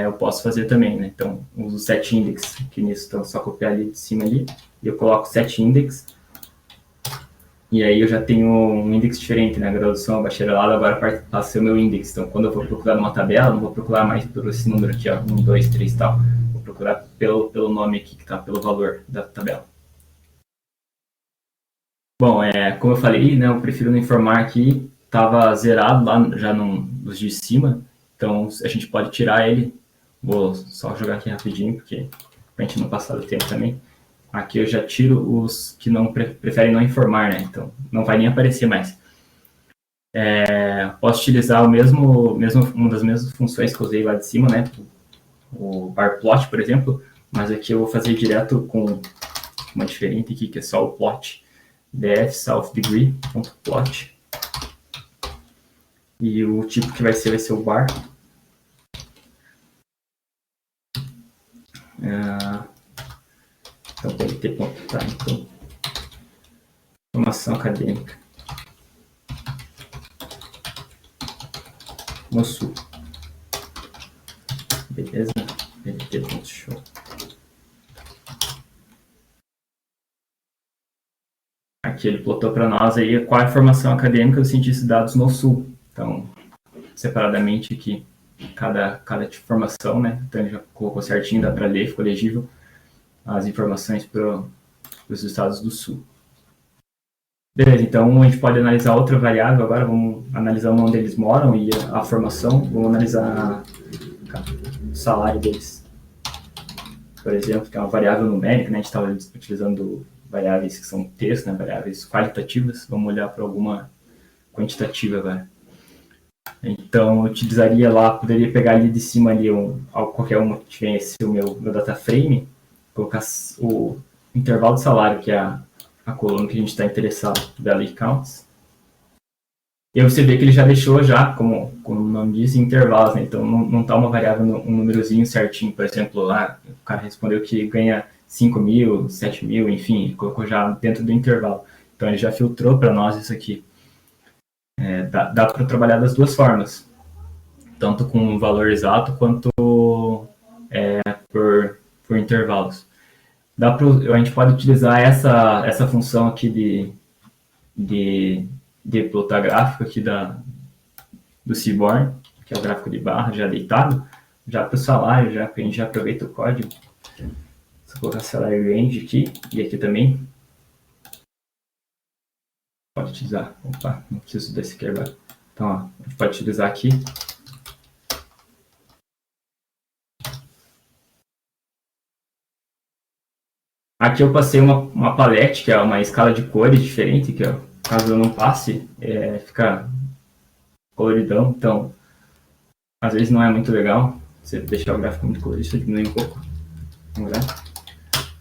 eu posso fazer também, né? Então, uso set index aqui nisso. Então, só copiar ali de cima ali e eu coloco set index. E aí eu já tenho um index diferente, né? A graduação, a bacharelado, agora passa a ser o meu index. Então, quando eu vou procurar numa tabela, não vou procurar mais por esse número aqui, ó, 1, 2, 3 e tal. Vou procurar pelo nome aqui, que tá pelo valor da tabela. Bom, como eu falei, né? Eu prefiro não informar aqui. Tava zerado lá já nos de cima. Então, a gente pode tirar ele. Vou só jogar aqui rapidinho, porque pra gente não passar do tempo também. Aqui eu já tiro os que não preferem não informar, né? Então, não vai nem aparecer mais. Posso utilizar uma das mesmas funções que eu usei lá de cima, né? O bar plot, por exemplo. Mas aqui eu vou fazer direto com uma diferente aqui, que é só o plot. df self_degree.plot. E o tipo que vai ser o bar. Então, pode ter ponto, tá? Então, formação acadêmica no sul. Beleza? pt.show. Aqui ele plotou para nós aí qual é a formação acadêmica dos cientistas de dados no sul. Então, separadamente aqui, cada formação, né? Então, ele já colocou certinho, dá para ler, ficou legível as informações para os estados do sul. Beleza, então a gente pode analisar outra variável agora, vamos analisar onde eles moram e a formação, vamos analisar o salário deles. Por exemplo, que é uma variável numérica, né? A gente estava utilizando variáveis que são texto, né? Variáveis qualitativas, vamos olhar para alguma quantitativa agora. Então, eu utilizaria lá, poderia pegar ali de cima ali qualquer um que tivesse o meu data frame, colocar o intervalo de salário, que é a coluna que a gente está interessado, value counts. E aí você vê que ele já deixou como o nome diz, intervalos, né? Então não está uma variável, um númerozinho certinho. Por exemplo, lá o cara respondeu que ganha 5 mil, 7 mil, enfim, ele colocou já dentro do intervalo. Então ele já filtrou para nós isso aqui. Dá para trabalhar das duas formas, tanto com o valor exato quanto por intervalos. A gente pode utilizar essa função aqui de plotar gráfico aqui do Seaborn, que é o gráfico de barra já deitado, já para o salário, já que a gente já aproveita o código. Vou colocar salário range aqui e aqui também. Pode utilizar. Opa, não preciso desse aqui agora. Então, ó, a gente pode utilizar aqui. Aqui eu passei uma palete, que é uma escala de cores diferente, que ó, caso eu não passe, fica coloridão. Então, às vezes não é muito legal você deixar o gráfico muito colorido, isso diminui um pouco. Vamos ver.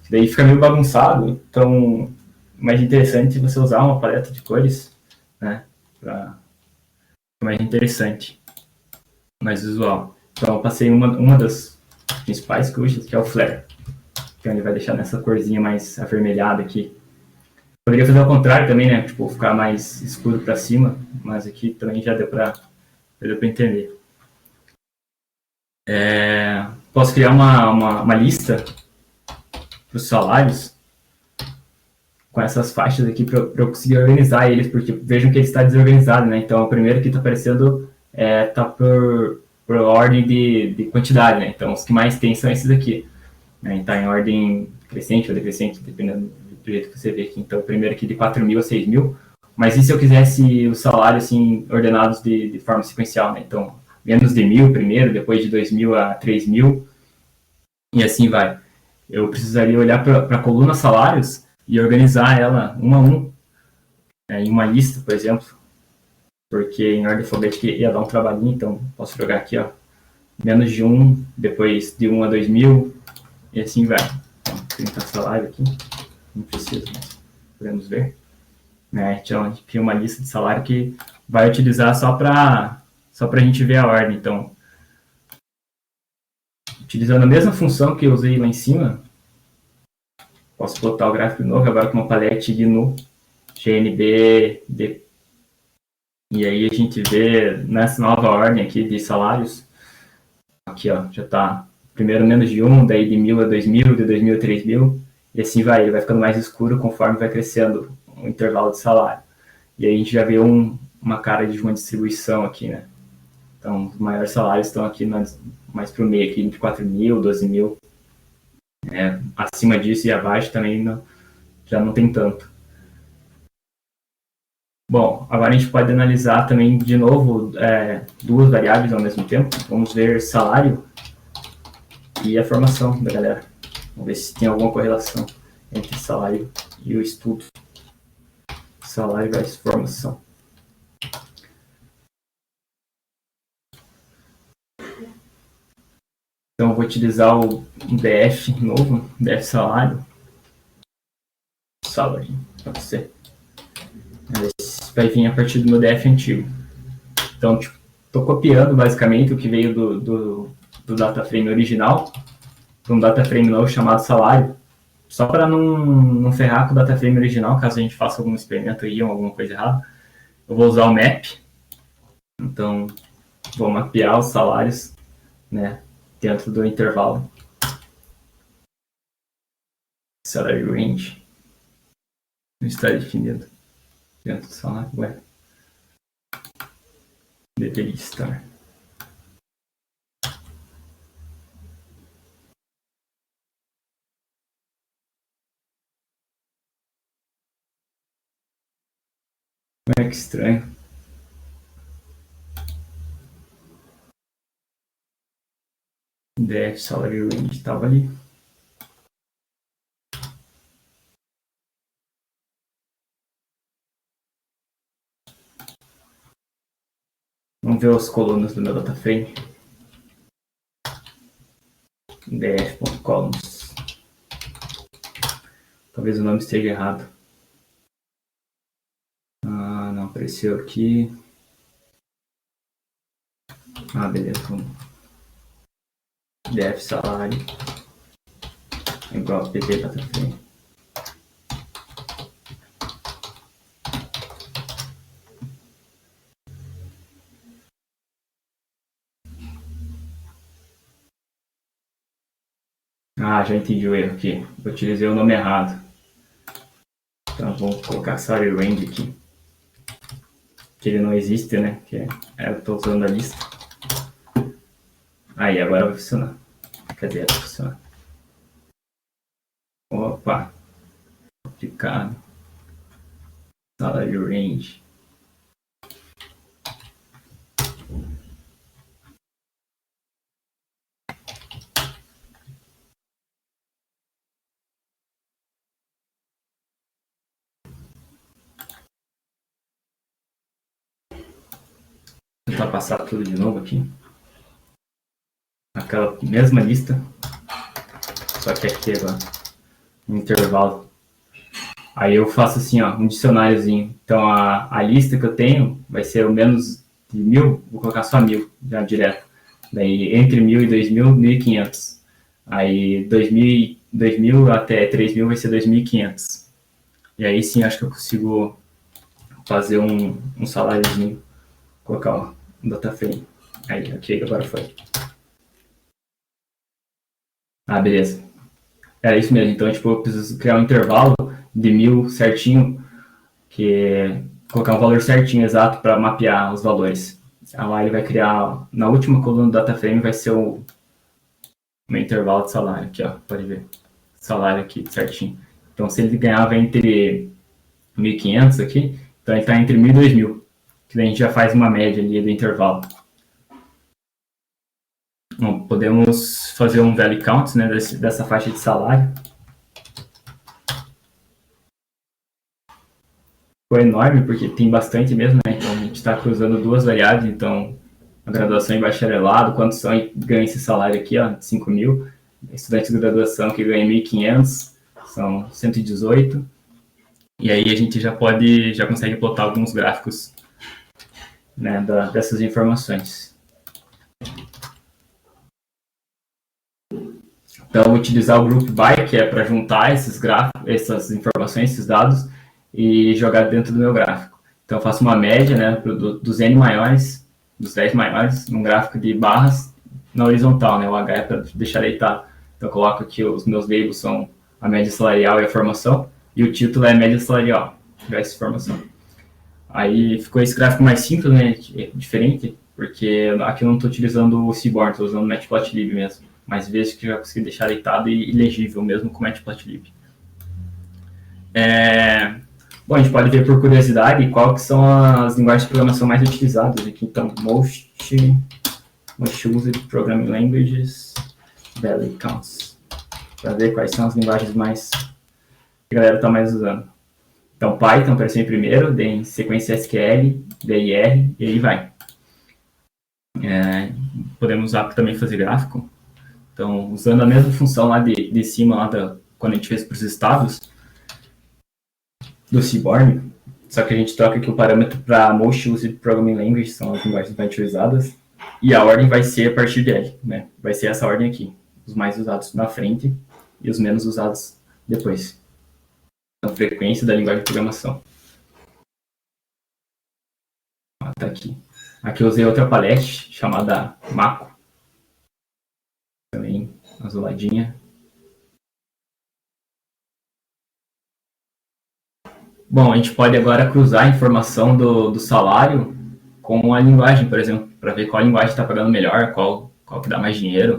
Daí fica meio bagunçado, então mais interessante você usar uma paleta de cores, né, para mais interessante, mais visual. Então eu passei uma das principais que eu uso, que é o flare. Então ele vai deixar nessa corzinha mais avermelhada aqui. Poderia fazer ao contrário também, né, tipo ficar mais escuro para cima, mas aqui também já deu para entender. Posso criar uma lista para os salários com essas faixas aqui para eu conseguir organizar eles, porque vejam que ele está desorganizado, né? Então, o primeiro que está aparecendo está por ordem de quantidade, né? Então, os que mais tem são esses aqui. Né? Está em ordem crescente ou decrescente, dependendo do jeito que você vê aqui. Então, o primeiro aqui de 4 mil a 6 mil. Mas e se eu quisesse os salários assim, ordenados de forma sequencial, né? Então, menos de 1.000 primeiro, depois de 2.000 a 3.000, e assim vai. Eu precisaria olhar para a coluna salários e organizar ela um a um, em uma lista, por exemplo, porque em ordem alfabética ia dar um trabalhinho, então posso jogar aqui, ó, menos de 1, depois de 1 a 2.000, e assim vai. Então, 30 salário aqui, não precisa, mas podemos ver. Né? Então, a gente cria uma lista de salário que vai utilizar só para a gente ver a ordem. Então, utilizando a mesma função que eu usei lá em cima, posso botar o gráfico de novo, agora com uma palete de GNU GNB, e aí a gente vê nessa nova ordem aqui de salários, aqui ó, já está primeiro menos de 1, daí de 1.000 a 2.000, de 2.000 a 3.000, e assim vai, ele vai ficando mais escuro conforme vai crescendo o intervalo de salário. E aí a gente já vê uma cara de uma distribuição aqui, né? Então, os maiores salários estão aqui mais para o meio, aqui de 4.000, 12.000. Acima disso e abaixo também já não tem tanto. Bom, agora a gente pode analisar também, de novo, duas variáveis ao mesmo tempo. Vamos ver salário e a formação da galera. Vamos ver se tem alguma correlação entre salário e o estudo. Salário versus formação. Então, eu vou utilizar o DF novo, DF salário. Salary, pode ser. Esse vai vir a partir do meu DF antigo. Então, estou copiando basicamente o que veio do data frame original para um data frame novo chamado salário, só para não ferrar com o data frame original, caso a gente faça algum experimento aí ou alguma coisa errada. Eu vou usar o map. Então, vou mapear os salários, né, dentro do intervalo. Salary range não está definido dentro do salário. Ué, deveria estar. Ué, que estranho. DF salary range estava ali. Vamos ver as colunas do meu data frame. df.columns. Talvez o nome esteja errado. Não apareceu aqui. Beleza. Vamos. df salário igual a pp data frame. Já entendi o erro aqui. Eu utilizei o nome errado. Então vamos colocar salary range aqui. Que ele não existe, né? Eu estou usando a lista. Aí, agora vai funcionar. Cadê? Vai funcionar. Opa. Complicado. Salary range. Vou tentar passar tudo de novo aqui. Aquela mesma lista. Só que aqui agora. Um intervalo. Aí eu faço assim, ó, um dicionáriozinho. Então a lista que eu tenho vai ser o menos de 1.000, vou colocar só 1.000, já direto. Daí entre 1.000 e 2.000, 1.500. Aí 2.000 até 3.000 vai ser 2.500. E aí sim, acho que eu consigo fazer um saláriozinho. Colocar um data frame. Aí, ok, agora foi. Beleza. Era isso mesmo. Então, tipo, eu preciso criar um intervalo de 1.000 certinho, que é colocar um valor certinho, exato, para mapear os valores. Lá ele vai criar, na última coluna do data frame vai ser o meu intervalo de salário aqui, ó, pode ver. Salário aqui, certinho. Então, se ele ganhava entre 1.500 aqui, então ele está entre 1.000 e 2.000. Que daí a gente já faz uma média ali do intervalo. Bom, podemos fazer um value count, né, dessa faixa de salário. Ficou enorme, porque tem bastante mesmo, né? Então a gente está cruzando duas variáveis, então a graduação e bacharelado, quantos são e ganham esse salário aqui, ó, 5.000. Estudantes de graduação que ganham 1.500, são 118. E aí a gente já consegue plotar alguns gráficos, né, dessas informações. Então, utilizar o group by, que é para juntar esses gráficos, essas informações, esses dados, e jogar dentro do meu gráfico. Então eu faço uma média, né, dos N maiores, dos 10 maiores, num gráfico de barras na horizontal, né, o H é para deixar deitado. Então eu coloco aqui os meus labels são a média salarial e a formação, e o título é a média salarial versus formação. Aí ficou esse gráfico mais simples, né, diferente, porque aqui eu não estou utilizando o Seaborn, estou usando o Matplotlib mesmo. Mas vejo que já consegui deixar deitado e legível mesmo com o Matplotlib. Bom, a gente pode ver por curiosidade qual que são as linguagens de programação mais utilizadas aqui. Então, most used programming languages, value counts. Para ver quais são as linguagens mais que a galera está mais usando. Então, Python apareceu em primeiro, daí em sequência SQL, daí R, e aí vai. Podemos usar para também fazer gráfico. Então, usando a mesma função lá de cima, lá quando a gente fez para os estados do Seaborn, só que a gente troca aqui o parâmetro para Most Used Programming Language, são as linguagens mais utilizadas, e a ordem vai ser a partir dele, né? Vai ser essa ordem aqui, os mais usados na frente e os menos usados depois. A frequência da linguagem de programação. Tá aqui. Aqui eu usei outra palette chamada Mako. Também azuladinha. Bom, a gente pode agora cruzar a informação do salário com a linguagem, por exemplo, para ver qual linguagem está pagando melhor, qual que dá mais dinheiro.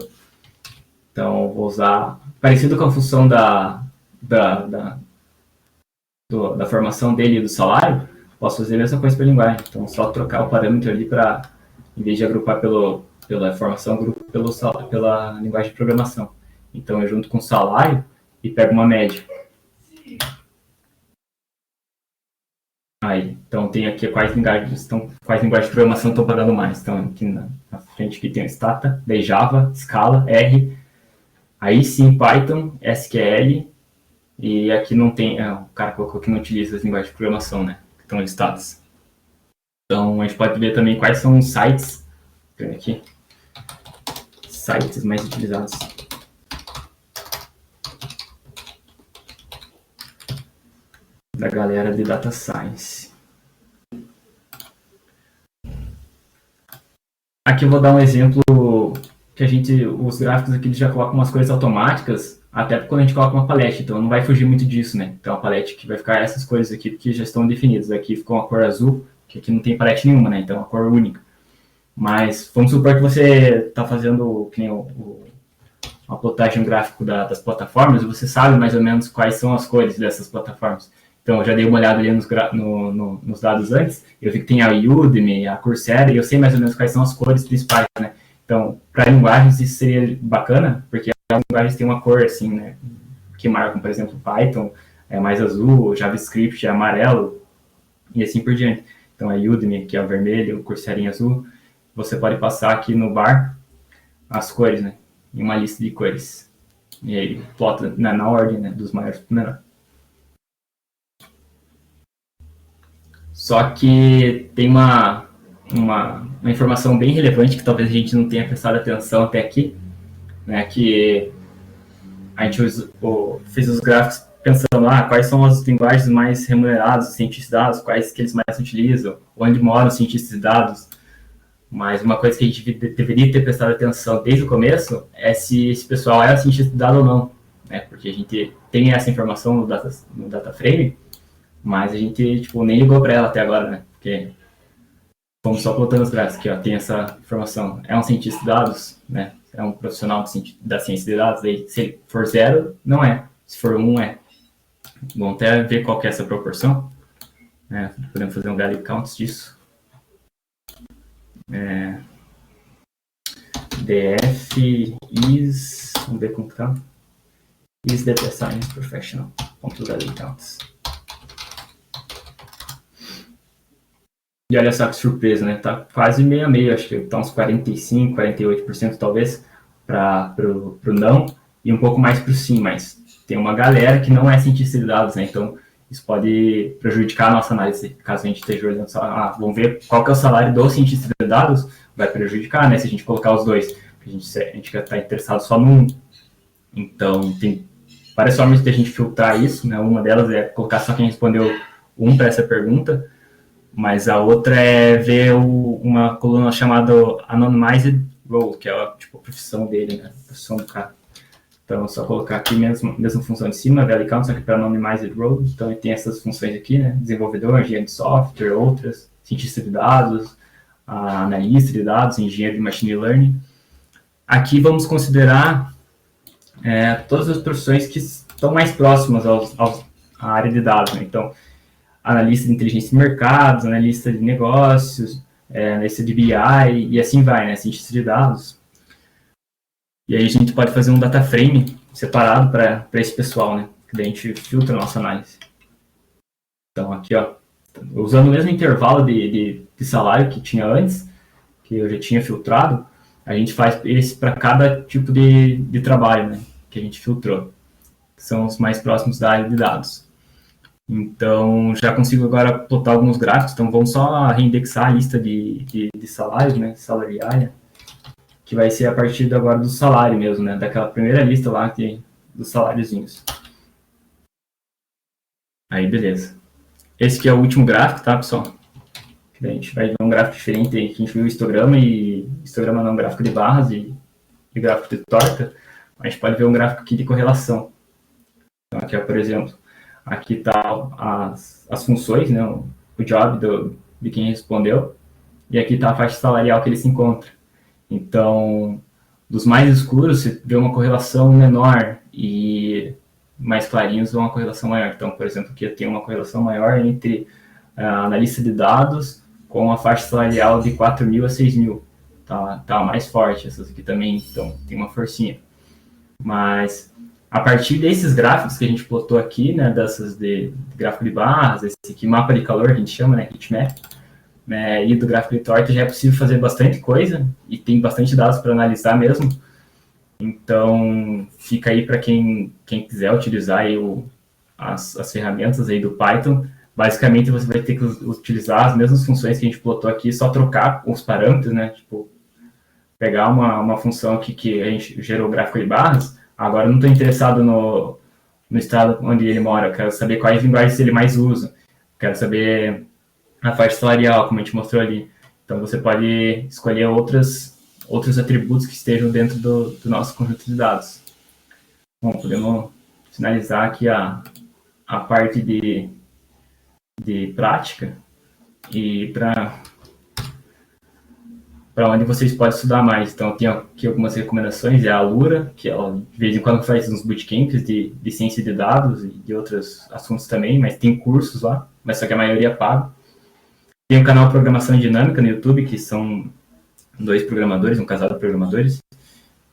Então, vou usar, parecido com a função da formação dele e do salário, posso fazer a mesma coisa para a linguagem. Então, só trocar o parâmetro ali para, em vez de agrupar pela formação, agrupo pela linguagem de programação. Então, eu junto com o salário e pego uma média. Aí, então tem aqui quais linguagens de programação estão pagando mais. Então, aqui na frente aqui tem o Stata, daí Java, Scala, R, aí sim Python, SQL, e aqui não tem, o cara colocou que não utiliza as linguagens de programação, né, que estão listadas. Então, a gente pode ver também quais são os sites, aqui, sites mais utilizados. Da galera de Data Science. Aqui eu vou dar um exemplo que os gráficos aqui já colocam umas coisas automáticas, até quando a gente coloca uma palete, então não vai fugir muito disso, né? Então a palete que vai ficar essas cores aqui que já estão definidas. Aqui ficou uma cor azul, que aqui não tem palete nenhuma, né? Então é uma cor única. Mas vamos supor que você está fazendo que nem uma plotagem gráfico das plataformas, e você sabe mais ou menos quais são as cores dessas plataformas. Então, eu já dei uma olhada ali nos dados antes, eu vi que tem a Udemy, a Coursera, e eu sei mais ou menos quais são as cores principais, né? Então, para linguagens isso seria bacana, porque as linguagens têm uma cor, assim, né? Que marcam, por exemplo, Python é mais azul, JavaScript é amarelo, e assim por diante. Então, a Udemy, que é o vermelho, o Coursera em azul, você pode passar aqui no bar as cores, né? Em uma lista de cores. E aí, plota na ordem, né? Dos maiores para o menor. Só que tem uma informação bem relevante que talvez a gente não tenha prestado atenção até aqui, né, que a gente fez os gráficos pensando quais são as linguagens mais remuneradas, os cientistas de dados, quais que eles mais utilizam, onde moram os cientistas de dados. Mas uma coisa que a gente deveria ter prestado atenção desde o começo é se esse pessoal é cientista de dados ou não, né, porque a gente tem essa informação no data frame, mas a gente, nem ligou para ela até agora, né? Porque fomos só plotando os gráficos aqui, ó, tem essa informação. É um cientista de dados, né? É um profissional da ciência de dados. Aí, se for 0, não é. Se for 1, é. Vamos até ver qual que é essa proporção. Podemos fazer um value count disso. DF is... Vamos ver como está. Is data science professional. .value counts. E olha só que surpresa, né? Tá quase meio a meio, acho que tá uns 45%, 48% talvez pro não e um pouco mais pro sim, mas tem uma galera que não é cientista de dados, né? Então isso pode prejudicar a nossa análise, caso a gente esteja olhando só, vamos ver qual que é o salário do cientista de dados, vai prejudicar, né? Se a gente colocar os dois, a gente quer estar interessado só num. Então tem várias formas de a gente filtrar isso, né? Uma delas é colocar só quem respondeu um para essa pergunta, mas a outra é ver uma coluna chamada Anonymized Role, que é tipo, a profissão dele, né? A profissão do cara. Então, é só colocar aqui mesma função de cima, value count, só que para Anonymized Role. Então, ele tem essas funções aqui, né? Desenvolvedor, engenheiro de software, outras, cientista de dados, analista de dados, engenheiro de machine learning. Aqui vamos considerar todas as profissões que estão mais próximas à área de dados, né? Então, analista de inteligência de mercados, analista de negócios, analista de BI e assim vai, né? Cientista de dados. E aí a gente pode fazer um data frame separado para esse pessoal, né? Que daí a gente filtra a nossa análise. Então aqui, ó, usando o mesmo intervalo de salário que tinha antes, que eu já tinha filtrado, a gente faz esse para cada tipo de trabalho, né? Que a gente filtrou, que são os mais próximos da área de dados. Então, já consigo agora plotar alguns gráficos, então vamos só reindexar a lista de salários, né? Salary area, que vai ser a partir agora do salário mesmo, né? Daquela primeira lista lá dos saláriozinhos. Aí, beleza. Esse aqui é o último gráfico, tá, pessoal? A gente vai ver um gráfico diferente aí, que a gente viu o histograma, e histograma não, gráfico de barras e gráfico de torta. A gente pode ver um gráfico aqui de correlação. Então, aqui, ó, por exemplo, aqui está as funções, né? O job de quem respondeu, e aqui está a faixa salarial que ele se encontra. Então, dos mais escuros, você vê uma correlação menor e mais clarinhos uma correlação maior. Então, por exemplo, aqui eu tenho uma correlação maior entre a analista de dados com a faixa salarial de 4.000 a 6.000. Tá mais forte. Essas aqui também, então, tem uma forcinha. Mas, a partir desses gráficos que a gente plotou aqui, né, dessas de gráfico de barras, esse aqui, mapa de calor, que a gente chama, né, heatmap, e do gráfico de torta, já é possível fazer bastante coisa e tem bastante dados para analisar mesmo. Então, fica aí para quem quiser utilizar aí as ferramentas aí do Python. Basicamente, você vai ter que utilizar as mesmas funções que a gente plotou aqui, só trocar os parâmetros, né? Tipo, pegar uma função aqui que a gente gerou o gráfico de barras. Agora, eu não estou interessado no estado onde ele mora. Eu quero saber quais linguagens ele mais usa. Quero saber a faixa salarial, como a gente mostrou ali. Então, você pode escolher outros atributos que estejam dentro do nosso conjunto de dados. Bom, podemos finalizar aqui a parte de prática e para onde vocês podem estudar mais. Então, eu tenho aqui algumas recomendações. É a Alura, que ela de vez em quando faz uns bootcamps de ciência de dados e de outros assuntos também, mas tem cursos lá, mas só que a maioria paga. Tem o canal Programação Dinâmica no YouTube, que são 2 programadores, um casal de programadores,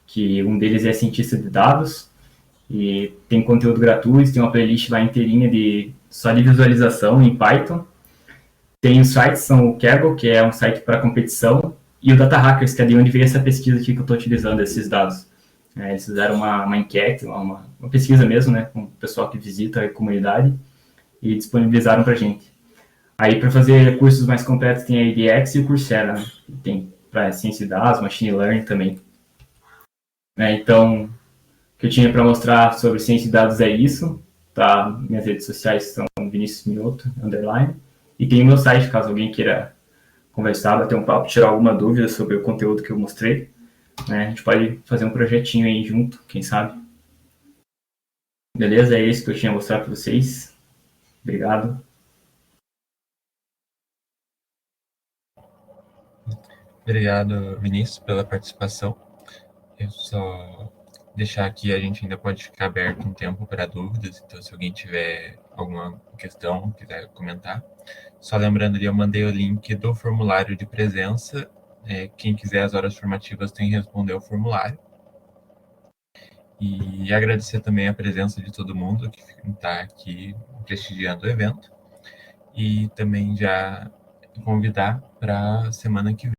que um deles é cientista de dados, e tem conteúdo gratuito, tem uma playlist lá inteirinha só de visualização em Python. Tem os sites, são o Kaggle, que é um site para competição, e o Data Hackers, que é de onde veio essa pesquisa aqui que eu estou utilizando, esses dados. Eles fizeram uma enquete, uma pesquisa mesmo, né, com o pessoal que visita a comunidade, e disponibilizaram para a gente. Aí, para fazer cursos mais completos, tem a edX e o Coursera, né? Tem para ciência de dados, machine learning também. Então, o que eu tinha para mostrar sobre ciência de dados é isso. Tá? Minhas redes sociais são Vinícius Minotto, _. E tem o meu site, caso alguém queira conversar, bater um papo, tirar alguma dúvida sobre o conteúdo que eu mostrei. A gente pode fazer um projetinho aí junto, quem sabe. Beleza? É isso que eu tinha a mostrar para vocês. Obrigado. Obrigado, Vinícius, pela participação. Eu só deixar aqui, a gente ainda pode ficar aberto um tempo para dúvidas, então se alguém tiver alguma questão, quiser comentar. Só lembrando ali, eu mandei o link do formulário de presença. Quem quiser as horas formativas tem que responder o formulário. E agradecer também a presença de todo mundo que está aqui prestigiando o evento. E também já convidar para a semana que vem.